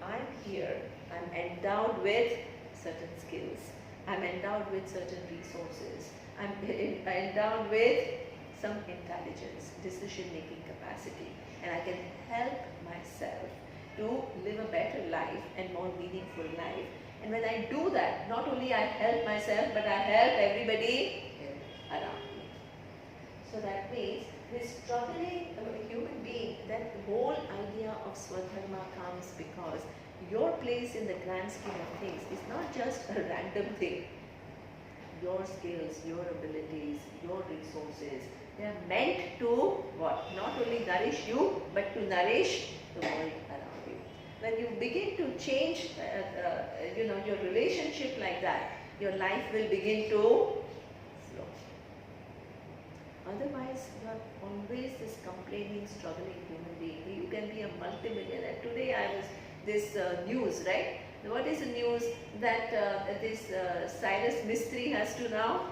I'm here. I'm endowed with certain skills. I'm endowed with certain resources. I'm endowed with some intelligence, decision-making capacity. And I can help myself to live a better life and more meaningful life. And when I do that, not only I help myself, but I help everybody around me. So that means this struggling human being, that the whole idea of Swadharma comes because your place in the grand scheme of things is not just a random thing. Your skills, your abilities, your resources, they are meant to what? Not only nourish you, but to nourish the world around you. When you begin to change, your relationship like that, your life will begin to flow. Otherwise, you are always this complaining, struggling human being. You can be a multimillionaire. Today I was this news, right? What is the news that this Cyrus Mistry has to now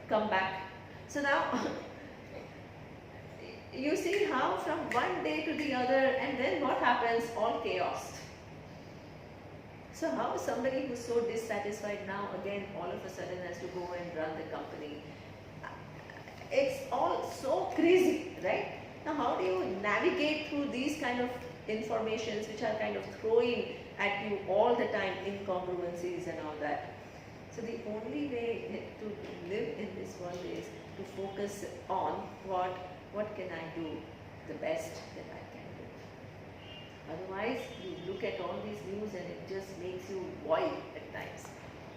come back? So now you see how from one day to the other, and then what happens? All chaos. So how somebody who's so dissatisfied now again all of a sudden has to go and run the company? It's all so crazy, right? Now how do you navigate through these kind of informations which are kind of throwing at you all the time, incongruencies and all that? So the only way to live in this world is to focus on what can I do the best that I can do. Otherwise, you look at all these news and it just makes you wild at times.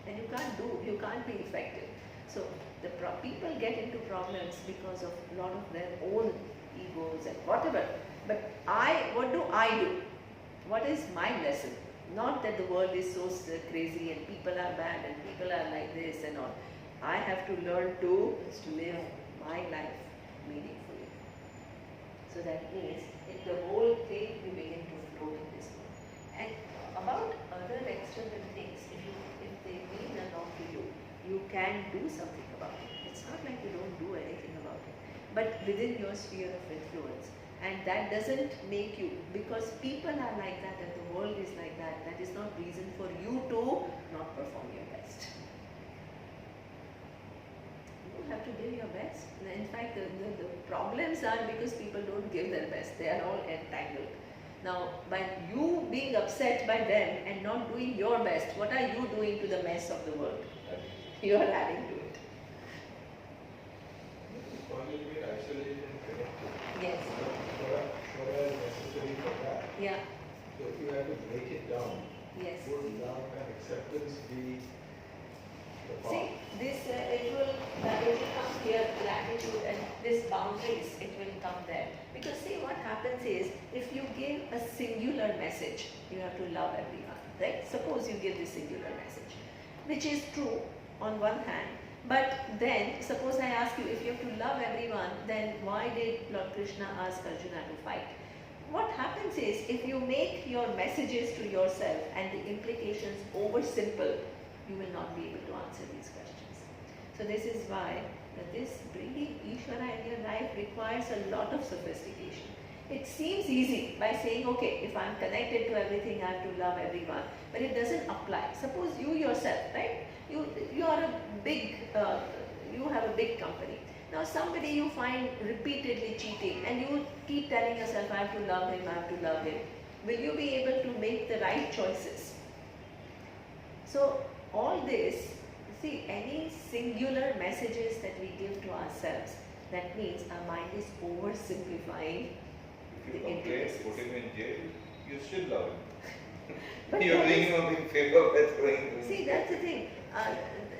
And you can't be effective. So the people get into problems because of a lot of their own egos and whatever. But what do I do? What is my lesson? Not that the world is so crazy and people are bad and people are like this and all. I have to learn to live my life meaningfully. So that means if the whole thing you begin to float in this world. And about other external things, if they mean a lot to you, you can do something about it. It's not like you don't do anything about it, but within your sphere of influence. And that doesn't make you, because people are like that and the world is like that, that is not reason for you to not perform your best. You have to give your best. In fact, the problems are because people don't give their best. They are all entangled. Now, by you being upset by them and not doing your best, what are you doing to the mess of the world? You are adding to it. It's going to be isolated and connected. Yes. What is necessary for that? Yeah. So if you have to break it down, Yes. would love and acceptance be the path? See, this it will come here, gratitude and this boundaries, it will come there. Because see, what happens is, if you give a singular message, you have to love everyone, right? Suppose you give this singular message, which is true on one hand, but then suppose I ask you, if you have to love everyone, then why did Lord Krishna ask Arjuna to fight? What happens is, if you make your messages to yourself and the implications over simple, you will not be able to answer these questions. So this is why that this bringing Ishvara in your life requires a lot of sophistication. It seems easy by saying, okay, if I'm connected to everything, I have to love everyone, but it doesn't apply. Suppose you yourself, right? You are a big, you have a big company. Now somebody you find repeatedly cheating and you keep telling yourself, I have to love him, I have to love him. Will you be able to make the right choices? So all this, see, any singular messages that we give to ourselves, that means our mind is oversimplifying If you the complain, intricacies. put him in jail, you still love him. But You're that doing is- him a big favor by throwing him. See, that's the thing.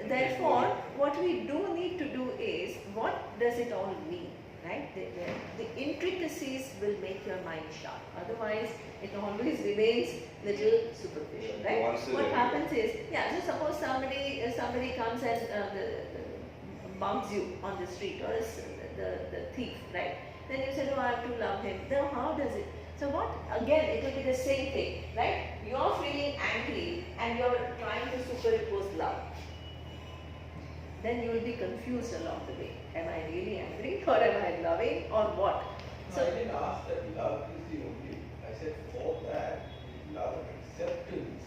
Therefore, what we do need to do is, what does it all mean, right? The intricacies will make your mind sharp. Otherwise, it always remains little superficial, right? Once What a- happens is, yeah, so suppose somebody comes and bumps you on the street, or the thief, right? Then you say, no, I have to love him. Then how does it? So what? Again, it will be the same thing, right? You're feeling angry and you're trying to superimpose love. Then you will be confused along the way. Am I really angry, or am I loving, or what? No, I didn't ask that love is the only. I said for that, love and acceptance,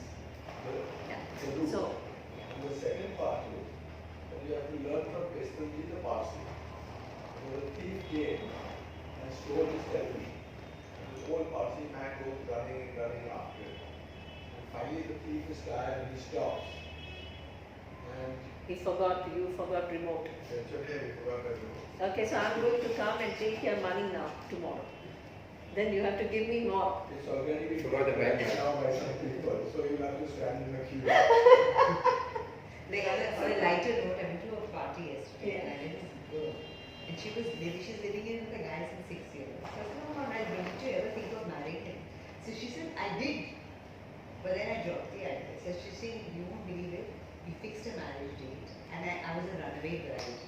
Yeah. the root. So, And the second part is that you have to learn from Pestamji the Parsi. So the thief came and stole his television. And the whole Parsi man goes running after him. And finally the thief is tired and he stops. And you forgot remote. it's okay, he forgot that remote. Okay, so I'm going to come and take your money now, tomorrow. Then you have to give me more. It's already been Forgot the bag. now by some people, so you have to stand in the queue. They got on a lighter note. I went to a party yesterday Yeah. and I met this girl. And she's living in with a guy since 6 years. So I said, oh, I don't you ever think of marrying him? So she said, I did. But then I dropped the idea. So she said, you won't believe it. He fixed a marriage date, and I was a runaway bride.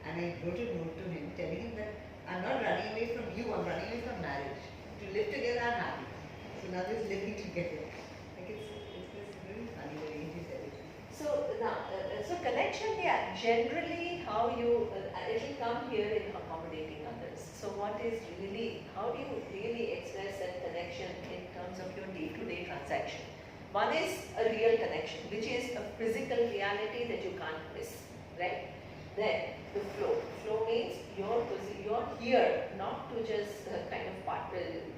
And I wrote a note to him telling him that I'm not running away from you, I'm running away from marriage. To live together, I'm happy. So now we're living together. Like it's really funny the way he said it. So now, so connection, yeah, generally how you, it will come here in accommodating others. So what is really, how do you really express that connection in terms of your day-to-day transaction? One is a real connection, which is a physical reality that you can't miss, right? Then the flow. Flow means you're here, not to just kind of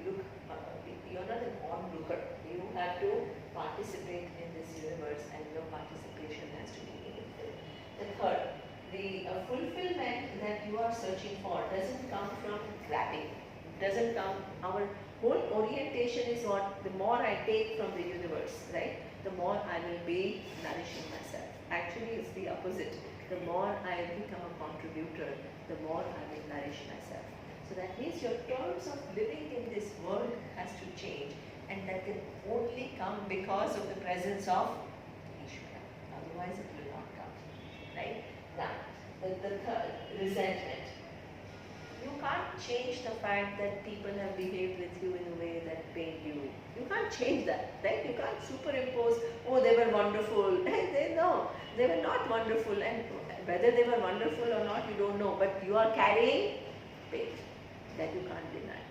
look, you're not an onlooker. You have to participate in this universe, and your participation has to be meaningful. The third, the fulfillment that you are searching for doesn't come from grabbing. Doesn't come, our whole orientation is what, the more I take from the universe, right, the more I will be nourishing myself. Actually, it's the opposite. The more I become a contributor, the more I will nourish myself. So that means your terms of living in this world has to change, and that can only come because of the presence of Ishvara. Otherwise it will not come. Right? Now, the third, resentment. You can't change the fact that people have behaved with you in a way that pained you. You can't change that, right? You can't superimpose, oh, they were wonderful. No, they were not wonderful, and whether they were wonderful or not, you don't know, but you are carrying pain that you can't deny,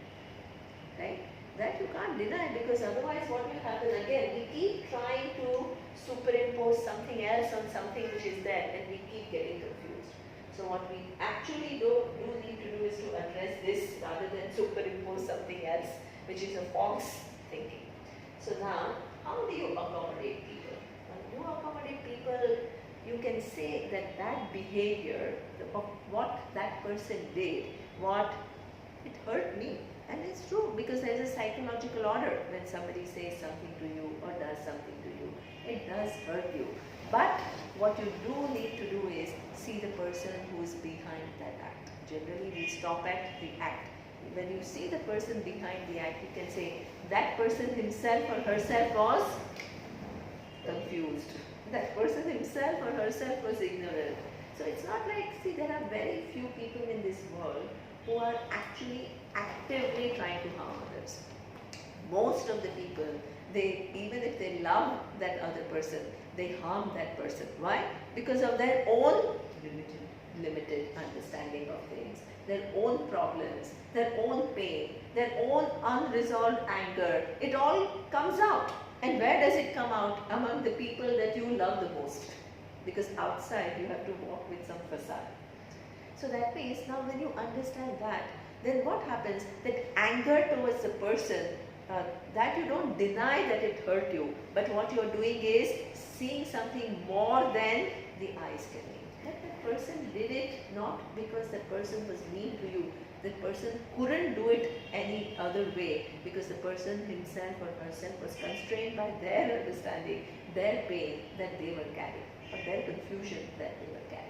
right? That you can't deny, because otherwise what will happen again, we keep trying to superimpose something else on something which is there, and we keep getting confused. So what we actually do need to do is to address this rather than superimpose something else, which is a false thinking. So now, how do you accommodate people? When you accommodate people, you can say that that behavior, of what that person did, it hurt me. And it's true, because there is a psychological order when somebody says something to you or does something to you. It does hurt you. But what you do need to do is see the person who is behind that act. Generally, we stop at the act. When you see the person behind the act, you can say that person himself or herself was confused. That person himself or herself was ignorant. So it's not like, see, there are very few people in this world who are actually actively trying to harm others. Most of the people, even if they love that other person, they harm that person. Why? Because of their own limited understanding of things, their own problems, their own pain, their own unresolved anger. It all comes out. And where does it come out? Among the people that you love the most. Because outside you have to walk with some facade. So that means, now when you understand that, then what happens? That anger towards the person, that you don't deny that it hurt you, but what you are doing is seeing something more than the eyes can mean. That the person did it not because that person was mean to you. The person couldn't do it any other way, because the person himself or herself was constrained by their understanding, their pain that they were carrying, or their confusion that they were carrying.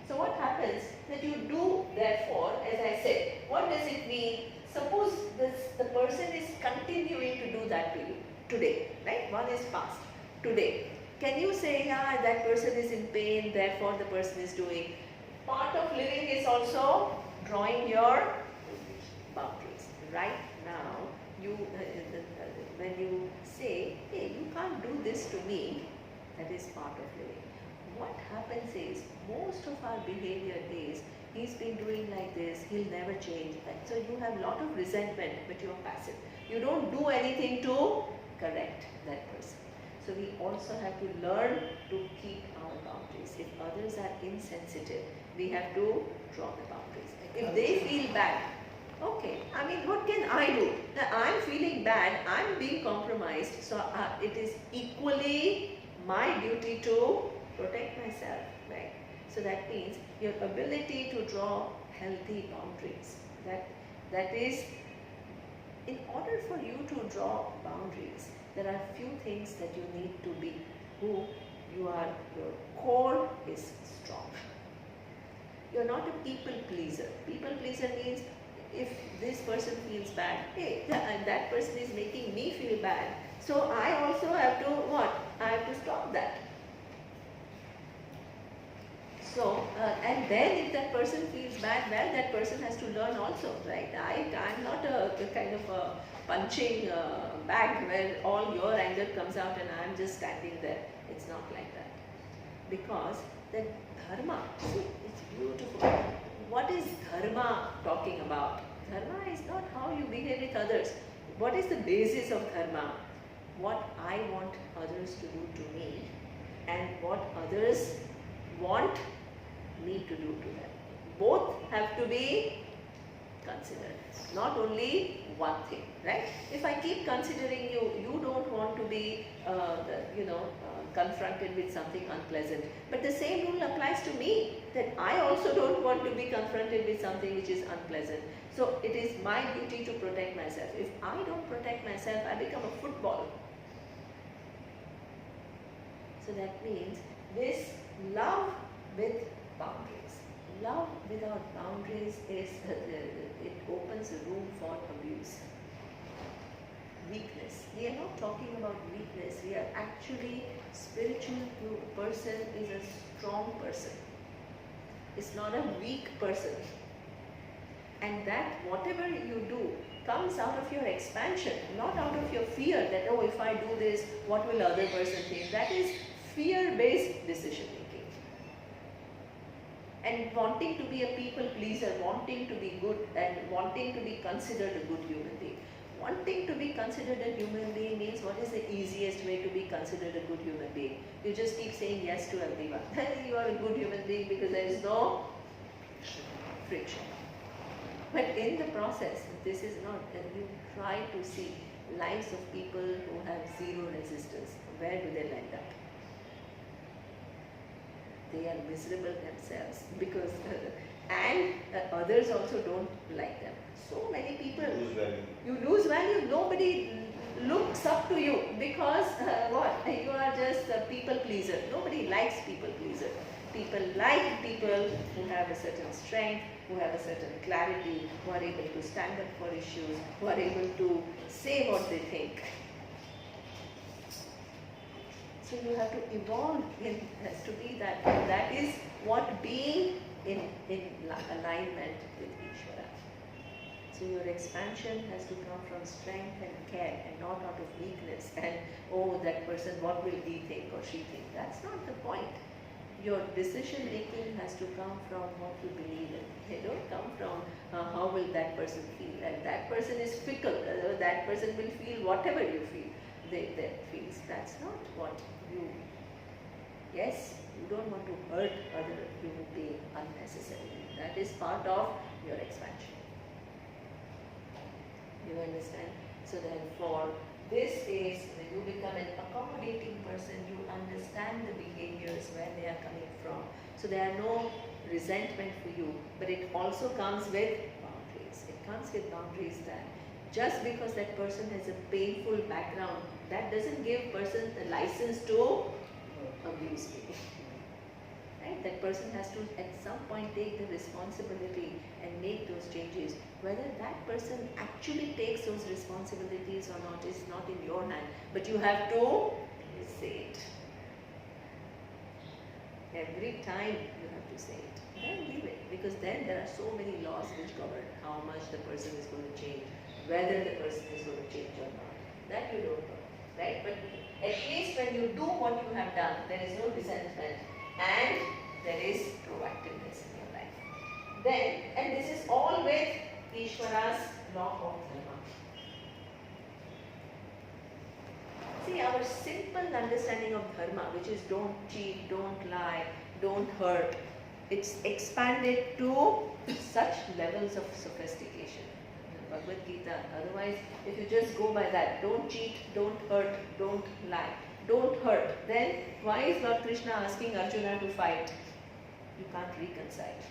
So what happens that you do, therefore, as I said, what does it mean? Suppose the person is continuing to do that to you today, right? One is past. Today, can you say, yeah, that person is in pain, therefore the person is doing? Part of living is also drawing your boundaries. Right now, when you say, hey, you can't do this to me, that is part of living. What happens is, most of our behavior is, he's been doing like this, he'll never change. So you have a lot of resentment, but you're passive. You don't do anything to correct that person. So we also have to learn to keep our boundaries. If others are insensitive, we have to draw the boundaries. If they feel bad, okay, I mean, what can I do? Now, I'm feeling bad, I'm being compromised, so it is equally my duty to protect myself, right? So that means your ability to draw healthy boundaries. That is, in order for you to draw boundaries, there are few things that you need to be who you are. Your core is strong. You're not a people pleaser. People pleaser means if this person feels bad, hey, that person is making me feel bad, so I also have to what? I have to stop that. and then if that person feels bad, well, that person has to learn also, right? I'm not a kind of a punching bag where all your anger comes out and I'm just standing there. It's not like that. Because the dharma, see, it's beautiful. What is dharma talking about? Dharma is not how you behave with others. What is the basis of dharma? What I want others to do to me and what others want me to do to them. Both have to be considered, not only one thing, right? If I keep considering you, you don't want to be, confronted with something unpleasant. But the same rule applies to me, that I also don't want to be confronted with something which is unpleasant. So it is my duty to protect myself. If I don't protect myself, I become a football. So that means this love with boundaries. Love without boundaries is, it opens a room for abuse. Weakness. We are not talking about weakness. We are actually, spiritual person is a strong person. It's not a weak person. And that whatever you do comes out of your expansion, not out of your fear that, oh, if I do this, what will other person think? That is fear-based decision making. And wanting to be a people pleaser, wanting to be good and wanting to be considered a good human being. Wanting to be considered a human being means what is the easiest way to be considered a good human being? You just keep saying yes to everyone. Then you are a good human being because there is no friction. But in the process, this is not, and you try to see lives of people who have zero resistance. Where do they land up? They are miserable themselves because, and others also don't like them. So many people, Lose value. you lose value, nobody looks up to you because what? You are just a people pleaser. Nobody likes people pleaser. People like people who have a certain strength, who have a certain clarity, who are able to stand up for issues, who are able to say what they think. So you have to evolve, it has to be that. And that is what being in alignment with Ishvara. So your expansion has to come from strength and care and not out of weakness and, oh, that person, what will he think or she think? That's not the point. Your decision making has to come from what you believe in. They don't come from how will that person feel. And that person is fickle. That person will feel whatever you feel. They feels. That's not what you. Yes, you don't want to hurt other human being unnecessarily. That is part of your expansion. You understand? So therefore, this is when you become an accommodating person, you understand the behaviors, where they are coming from. So there are no resentment for you, but it also comes with boundaries. It comes with boundaries that just because that person has a painful background, that doesn't give person the license to abuse me. Right? That person has to at some point take the responsibility and make those changes. Whether that person actually takes those responsibilities or not is not in your hand, but you have to say it. Every time you have to say it. Then leave it, because then there are so many laws which govern how much the person is going to change, whether the person is going to change or not. That you don't know, right? But at least when you do what you have done, there is no resentment and there is proactiveness in your life. Then, and this is all with Ishvara's law of dharma. See, our simple understanding of dharma, which is don't cheat, don't lie, don't hurt, it's expanded to such levels of sophistication. Bhagavad Gita. Otherwise, if you just go by that, don't cheat, don't hurt, don't lie, don't hurt, then why is Lord Krishna asking Arjuna to fight? You can't reconcile.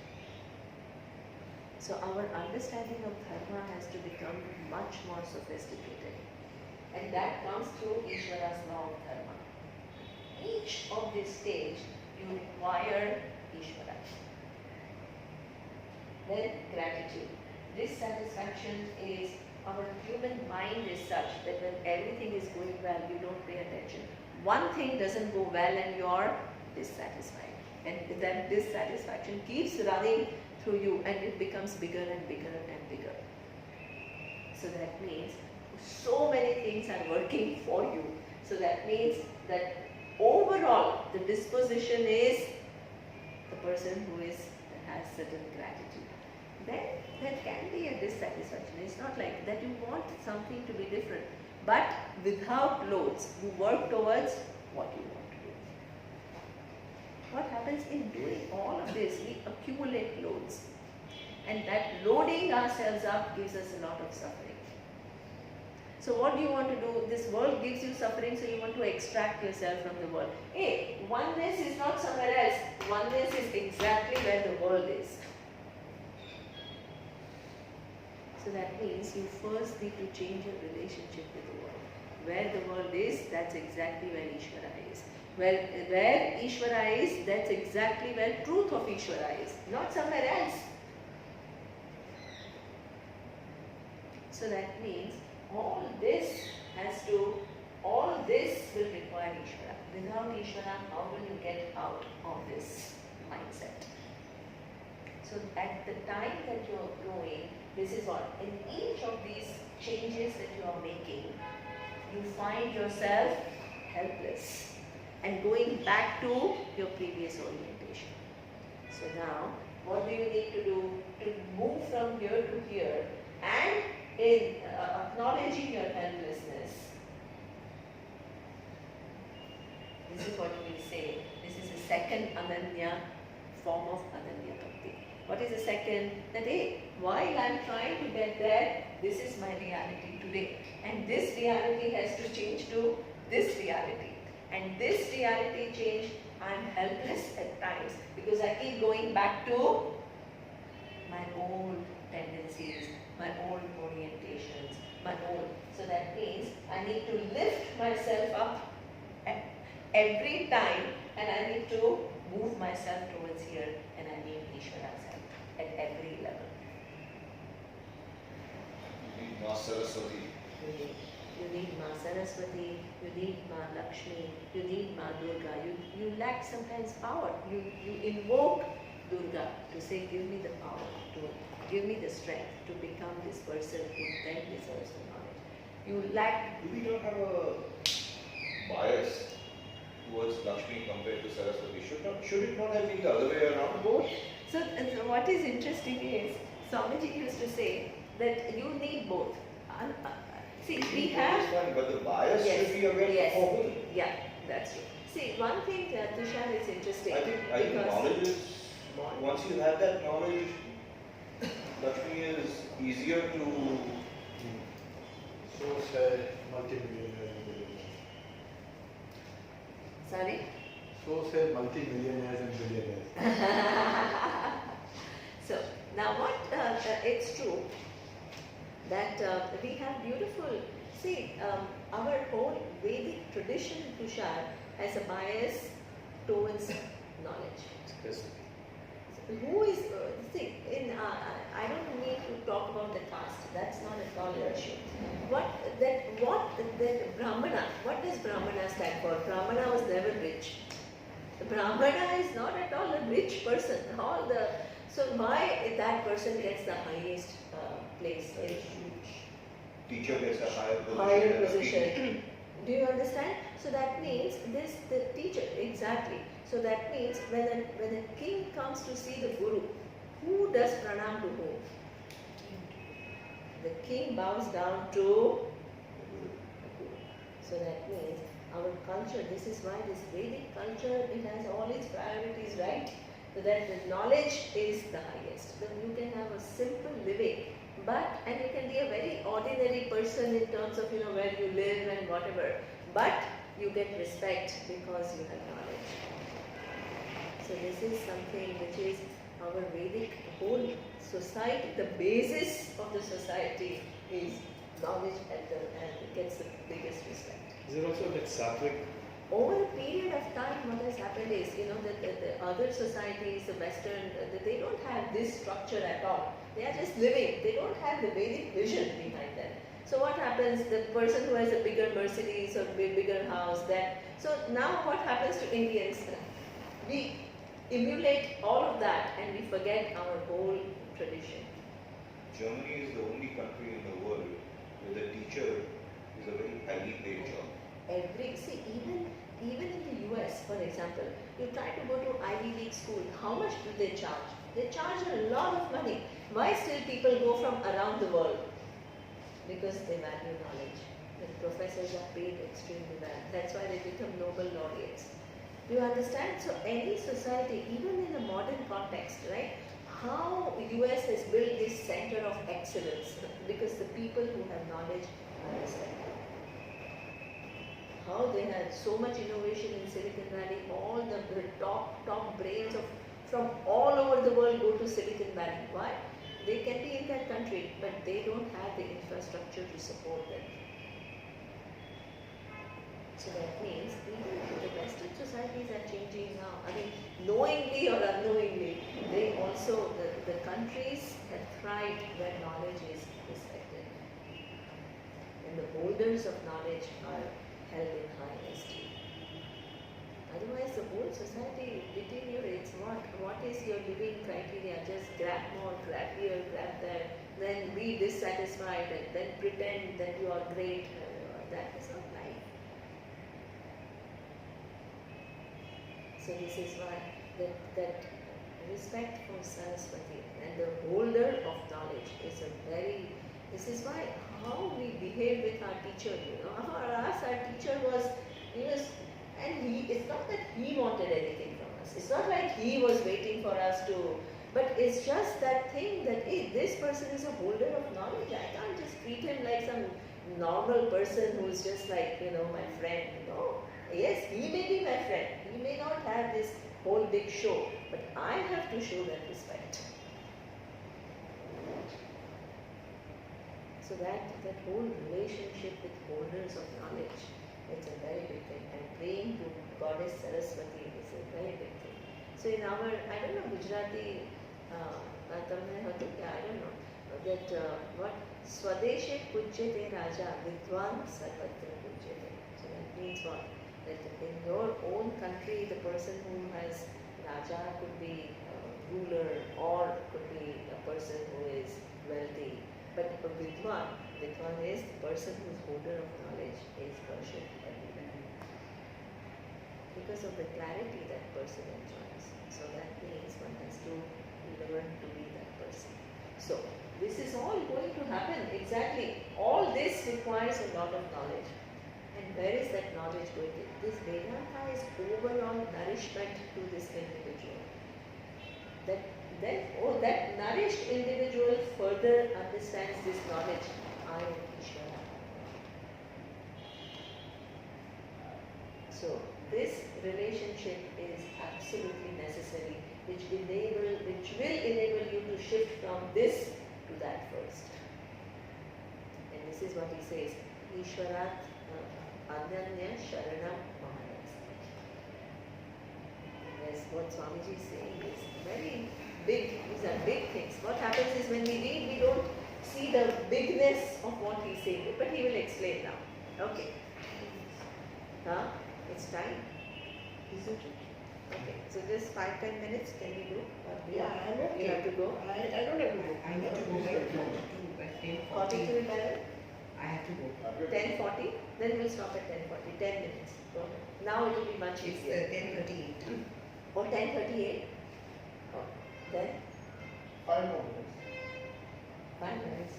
So our understanding of dharma has to become much more sophisticated. And that comes through Ishvara's law of dharma. Each of this stage, you require Ishvara. Then gratitude. Dissatisfaction is, our human mind is such that when everything is going well, you don't pay attention. One thing doesn't go well and you're dissatisfied. and that dissatisfaction keeps running through you and it becomes bigger and bigger and bigger. So that means so many things are working for you. So that means that overall the disposition is the person who has certain gratitude. Then there can be a dissatisfaction. It's not like that you want something to be different, but without loads, you work towards what you want to do. What happens in doing all of this? We accumulate loads, and that loading ourselves up gives us a lot of suffering. So what do you want to do? This world gives you suffering, so you want to extract yourself from the world. Hey, oneness is not somewhere else. Oneness is exactly where the world is. So that means you first need to change your relationship with the world. Where the world is, that's exactly where Ishvara is. Where Ishvara is, that's exactly where truth of Ishvara is, not somewhere else. So that means all this will require Ishvara. Without Ishvara, how will you get out of this mindset? So at the time that you are growing, this is what, in each of these changes that you are making, you find yourself helpless and going back to your previous orientation. So now, what do you need to do to move from here to here and in acknowledging your helplessness? This is what we say. This is the second Ananya form of Ananya Bhakti. What is the second? That hey, while I am trying to get there, this is my reality today. And this reality has to change to this reality. And this reality change, I am helpless at times because I keep going back to my old tendencies, my old orientations, my old. So that means I need to lift myself up every time and I need to move myself towards here and I need Ishvara's help at every level. You need Ma Saraswati. You need Ma Saraswati, you need Ma Lakshmi, you need Ma Durga. You lack sometimes power. You invoke Durga to say, give me the power, to give me the strength to become this person who then deserves the knowledge. You lack. Do we not have a bias towards Lakshmi compared to Saraswati? Should it not have been the other way around? Both. So what is interesting is, Swamiji used to say that you need both. See, we have. But the bias should be against forward. Yeah, that's true. See, one thing, Tushar, is interesting. I think knowledge is, once you have that knowledge, Lakshmi is easier to. So say multi-millionaires and billionaires. Sorry? So say multi-millionaires and billionaires. So, now what, it's true that we have beautiful, see, our whole Vedic tradition, Tushar, has a bias towards knowledge. Yes. Who is, see, I don't need to talk about the caste, that's not at all an issue. That Brahmana, what does Brahmana stand for? Brahmana was never rich. The Brahmana is not at all a rich person. So why that person gets the highest place in Teacher gets a higher position. higher position? Do you understand? So that means the teacher, exactly. So that means when a king comes to see the guru, who does pranam to whom? The king bows down to the guru. So that means our culture, this is why this Vedic culture, it has all its priorities, right? So that the knowledge is the highest. Then you can have a simple living, and you can be a very ordinary person in terms of where you live and whatever, but you get respect because you have knowledge. So this is something which is our Vedic whole society, the basis of the society is knowledge and it gets the biggest respect. Is it also like Sattvic? Over a period of time, what has happened is, that the other societies, the Western, they don't have this structure at all. They are just living. They don't have the Vedic vision behind them. So what happens? The person who has a bigger Mercedes or bigger house, so now what happens to Indians? emulate all of that and we forget our whole tradition. Germany is the only country in the world where the teacher is a very highly paid job. Even in the US, for example, you try to go to Ivy League school, how much do they charge? They charge a lot of money. Why still people go from around the world? Because they value knowledge. The professors are paid extremely well. That's why they become Nobel laureates. Do you understand? So any society, even in a modern context, right? How US has built this center of excellence because the people who have knowledge are respected. How they had so much innovation in Silicon Valley, all the top brains from all over the world go to Silicon Valley. Why? They can be in that country, but they don't have the infrastructure to support them. So that means even the Western societies are changing now. I mean, knowingly or unknowingly, they also, the countries have thrived where knowledge is respected. And the holders of knowledge are held in high esteem. Otherwise, the whole society deteriorates. What is your living criteria? Just grab more, grab here, grab there, then be dissatisfied, and then pretend that you are great. That is not life. So this is why that respect for Saraswati and the holder of knowledge is a very. This is why how we behave with our teacher. For us, our teacher was, and it's not that he wanted anything from us. It's not like he was waiting for us to, but it's just that thing that, hey, this person is a holder of knowledge. I can't just treat him like some normal person who's just like, my friend. No. Yes, he may be my friend. He may not have this whole big show, but I have to show that respect. So that whole relationship with holders of knowledge, it's a very big thing. And praying to Goddess Saraswati is a very big thing. So in our, I don't know, Gujarati, I don't know, that what? Swadeshe Pujyate Raja Vidwan Sarvatra Pujyate. So that means what? That in your own country, the person who has Raja could be a ruler or could be a person who is wealthy. But a Vidwan is the person who is holder of knowledge, is worshipped everywhere. Because of the clarity that person enjoys. So that means one has to learn to be that person. So this is all going to happen. Exactly. All this requires a lot of knowledge. And where is that knowledge going to? This Vedanta is overall nourishment to this individual. That nourished individual further understands this knowledge. I am Ishvara. So this relationship is absolutely necessary, which will enable you to shift from this to that first. And this is what he says, Ishvarat Ananya Sharanam Maharas. Yes, what Swamiji is saying is very big. These are big things. What happens is when we read, we don't see the bigness of what he's saying, but he will explain now. Okay. Huh? It's time? Isn't it? Okay. So just 5-10 minutes, can we do? Yeah, I'm okay. You have to go? I don't have to go. I need to go by 10:40. 40 to 11? I have to go. 10:40? Then we'll stop at 10:40. 10 minutes. Go ahead. Now it will be much It's easier. 10:38. Or 10:38? Oh, then 5 more minutes. 5 minutes.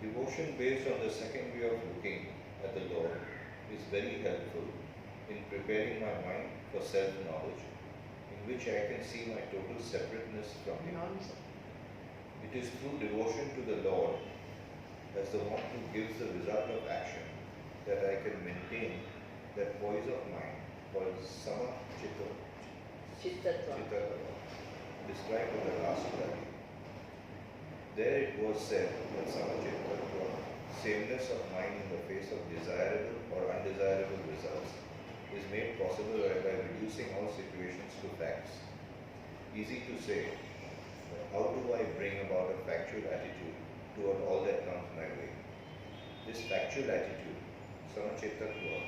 Devotion based on the second way of looking at the Lord is very helpful in preparing my mind for self-knowledge, in which I can see my total separateness from Him. It is through devotion to the Lord, as the one who gives the result of action, that I can maintain that poise of mind called Sama Chitta, Chittatva. described in the last study. There it was said that Sama Chitta, sameness of mind in the face of desirable or undesirable results, is made possible by reducing all situations to facts. Easy to say, but how do I bring about a factual attitude toward all that comes my way? This factual attitude, Samachittatva,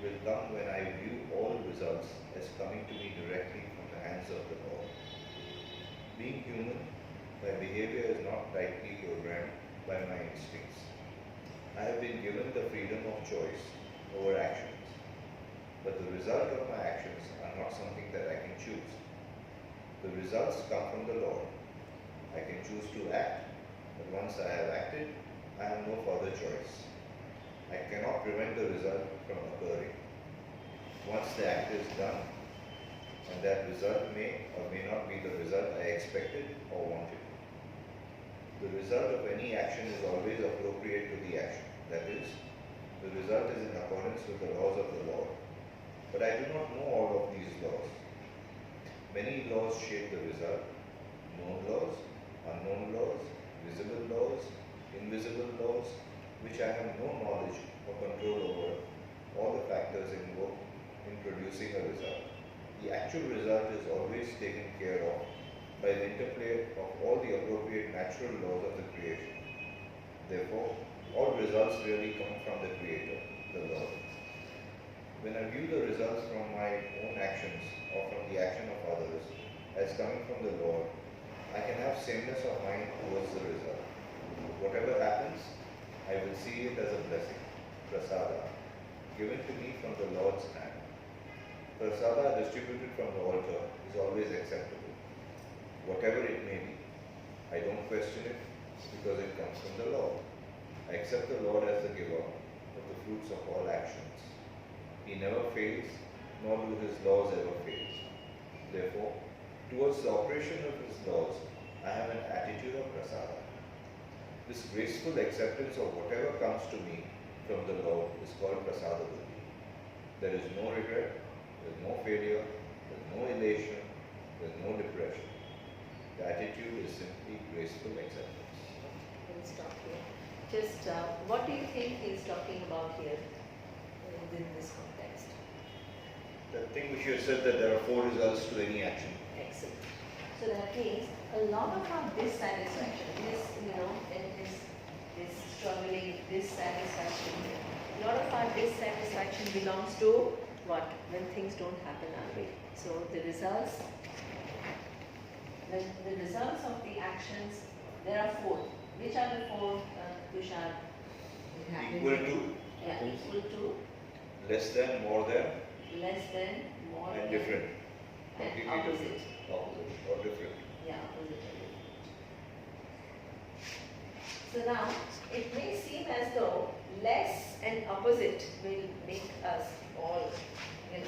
will come when I view all results as coming to me directly from the hands of the Lord. Being human, my behavior is not tightly programmed by my instincts. I have been given the freedom of choice over actions, but the result of my actions are not something that I can choose. The results come from the Lord. I can choose to act, but once I have acted, I have no further choice. I cannot prevent the result from occurring. Once the act is done, and that result may or may not be the result I expected or wanted. The result of any action is always appropriate to the action. That is, the result is in accordance with the laws of the Lord. But I do not know all of these laws. Many laws shape the result: known laws, unknown laws, visible laws, invisible laws, which I have no knowledge or control over. All the factors involved in producing a result. The actual result is always taken care of by the interplay of all the appropriate natural laws of the creation. Therefore, all results really come from the Creator, the Lord. When I view the results from my own actions or from the action of others as coming from the Lord, I can have sameness of mind towards the result. Whatever happens, I will see it as a blessing, prasada, given to me from the Lord's hand. Prasada distributed from the altar is always acceptable, whatever it may be. I don't question it because it comes from the Lord. I accept the Lord as the giver of the fruits of all actions. He never fails, nor do his laws ever fail. Therefore, towards the operation of his laws, I have an attitude of prasada. This graceful acceptance of whatever comes to me from the Lord is called prasada buddhi. There is no regret, there is no failure, there is no elation, there is no depression. The attitude is simply graceful acceptance. We'll stop here. Just what do you think he is talking about here in this context? I think we should have said that there are 4 results to any action. Excellent. So that means a lot of our dissatisfaction, this struggling, dissatisfaction, a lot of our dissatisfaction belongs to what? When things don't happen our way. So the results of the actions, there are 4. Which are the 4, Tushar? It happened. Equal to, Yeah, equal to, less than, more than, less than, more and than, different. and Completely opposite. different. Opposite or different. Yeah, opposite. So now, it may seem as though less and opposite will make us all, it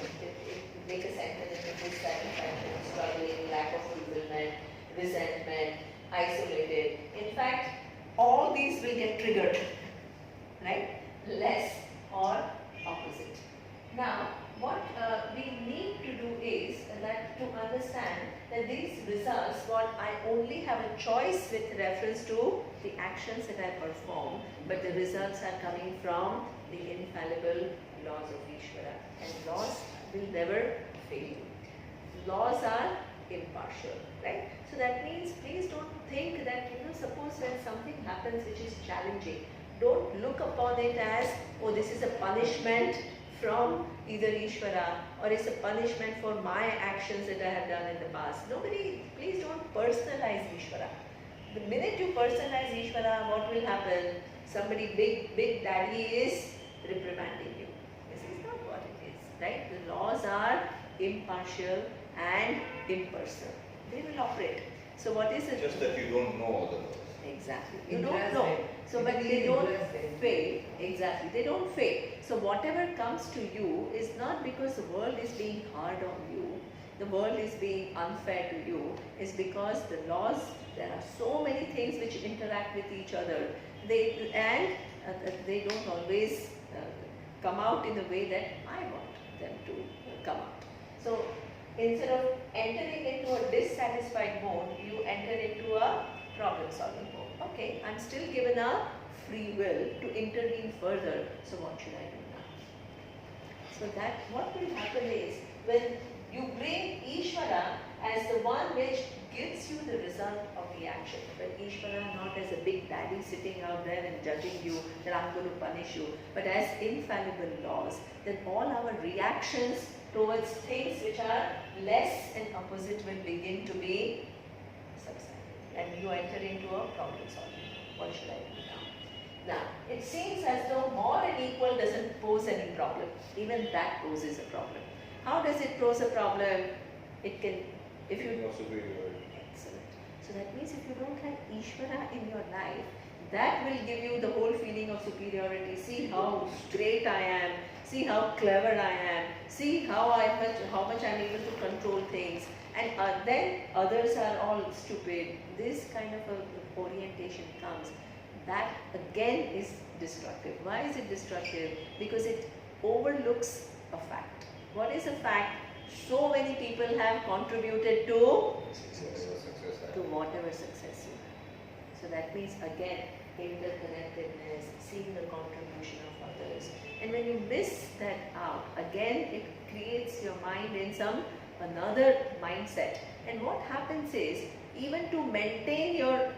make us enter into dissatisfaction, struggling, lack of fulfillment, resentment, isolated. In fact, all these will get triggered, right? Less or opposite. Now, what we need to do is that to understand that these results, what I only have a choice with reference to the actions that I perform, but the results are coming from the infallible laws of Ishvara, and laws will never fail. Laws are impartial, right? So that means please don't think that, suppose when something happens which is challenging, don't look upon it as, oh, this is a punishment from either Ishvara or it's a punishment for my actions that I have done in the past. Please don't personalize Ishvara. The minute you personalize Ishvara, what will happen? Somebody big daddy is reprimanding you. This is not what it is, right? The laws are impartial and impersonal. They will operate. So what is it? Just that you don't know all the laws. Exactly. You don't know. So, but they don't fail. Exactly. They don't fail. So whatever comes to you is not because the world is being hard on you, the world is being unfair to you. It's because the laws, there are so many things which interact with each other. They don't always come out in the way that I want them to come out. So instead of entering into a dissatisfied mode, you enter into a problem-solving mode. Okay, I'm still given a free will to intervene further, so what should I do now? So that what will happen is, when you bring Ishvara as the one which gives you the result of the action. But Ishvara not as a big daddy sitting out there and judging you that I'm going to punish you, but as infallible laws, then all our reactions towards things which are less and opposite will begin to be subsided. And you enter into a problem solving. What should I do now? Now, it seems as though more and equal doesn't pose any problem. Even that poses a problem. How does it pose a problem? It can, if you... Excellent. So that means if you don't have Ishvara in your life, that will give you the whole feeling of superiority. See how great I am. See how clever I am. See how much I'm able to control things. And then others are all stupid. This kind of a orientation comes. That again is destructive. Why is it destructive? Because it overlooks a fact. What is a fact? So many people have contributed to whatever success you have. So that means again, interconnectedness, seeing the contribution of others. And when you miss that out, again it creates your mind in another mindset. And what happens is, even to maintain your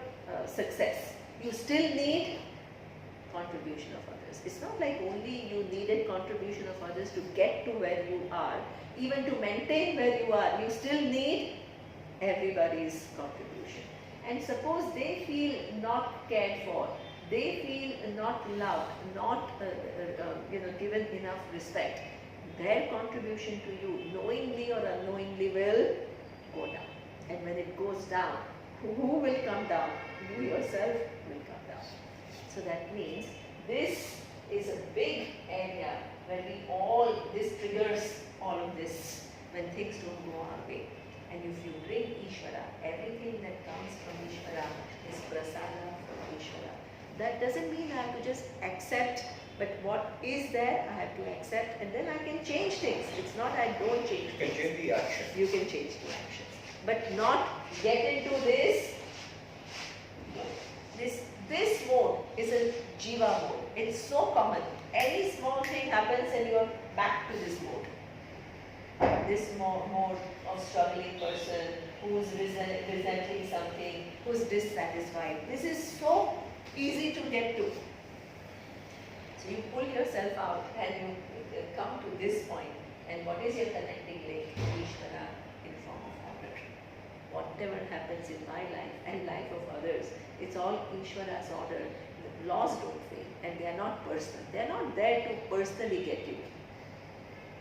success, you still need contribution of others. It's not like only you needed contribution of others to get to where you are. Even to maintain where you are, you still need everybody's contribution. And suppose they feel not cared for, they feel not loved, not given enough respect, their contribution to you, knowingly or unknowingly, will go down. And when it goes down, who will come down? You yourself will come down. So that means this is a big area where this triggers all of this when things don't go our way. And if you bring Ishvara, everything that comes from Ishvara is prasada from Ishvara. That doesn't mean I have to just accept, but what is there I have to accept, and then I can change things. It's not I don't change things. You can change the action. You can change the actions. But not get into this. This mode is a jiva mode. It's so common. Any small thing happens and you are back to this mode. This mode of struggling person who's resenting something, who's dissatisfied. This is so easy to get to. So you pull yourself out and you come to this point. And what is your connecting link? Ishvara in form of order. Whatever happens in my life and life of others, it's all Ishvara's order. The laws don't fail and they are not personal. They are not there to personally get you.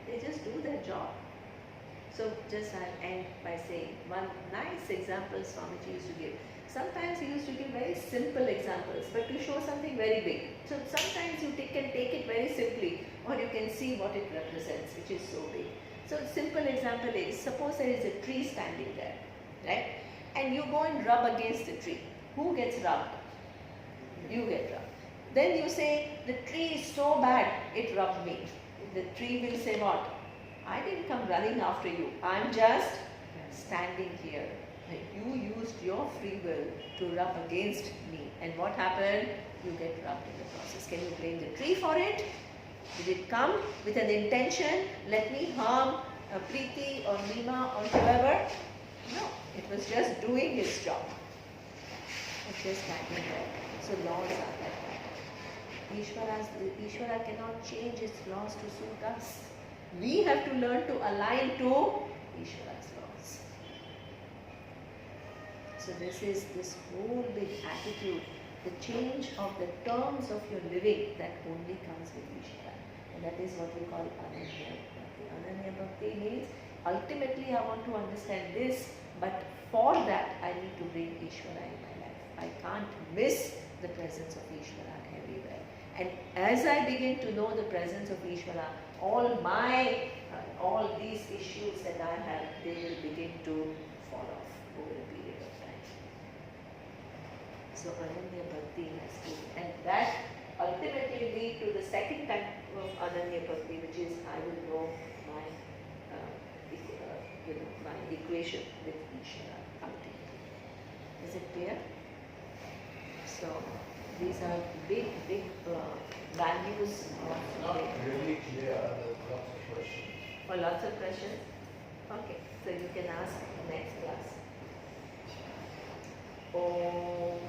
They just do their job. So just I'll end by saying one nice example Swamiji used to give. Sometimes he used to give very simple examples, but to show something very big. So sometimes you can take it very simply, or you can see what it represents, which is so big. So a simple example is, suppose there is a tree standing there, right? And you go and rub against the tree. Who gets rubbed? You get rubbed. Then you say, the tree is so bad, it rubbed me. The tree will say what? I didn't come running after you. I'm just standing here. You used your free will to rub against me. And what happened? You get rubbed in the process. Can you blame the tree for it? Did it come with an intention? Let me harm Preeti or Nima or whoever? No. It was just doing its job. It's just standing there. So laws are like that. Ishvara cannot change its laws to suit us. We have to learn to align to Ishvara's laws. So this is this whole big attitude, the change of the terms of your living that only comes with Ishvara. And that is what we call Ananya Bhakti. Ananya Bhakti means ultimately I want to understand this, but for that I need to bring Ishvara in my life. I can't miss the presence of Ishvara everywhere. And as I begin to know the presence of Ishvara, all these issues that I have, they will begin to fall off over a period of time. So Ananya Bhakti has to, and that ultimately lead to the second type of Ananya Bhakti, which is I will know my, my equation with Ishvara ultimately. Is it clear? So these are big values of Not really clear, there's lots of questions. For lots of questions? Okay, so you can ask next class. Om.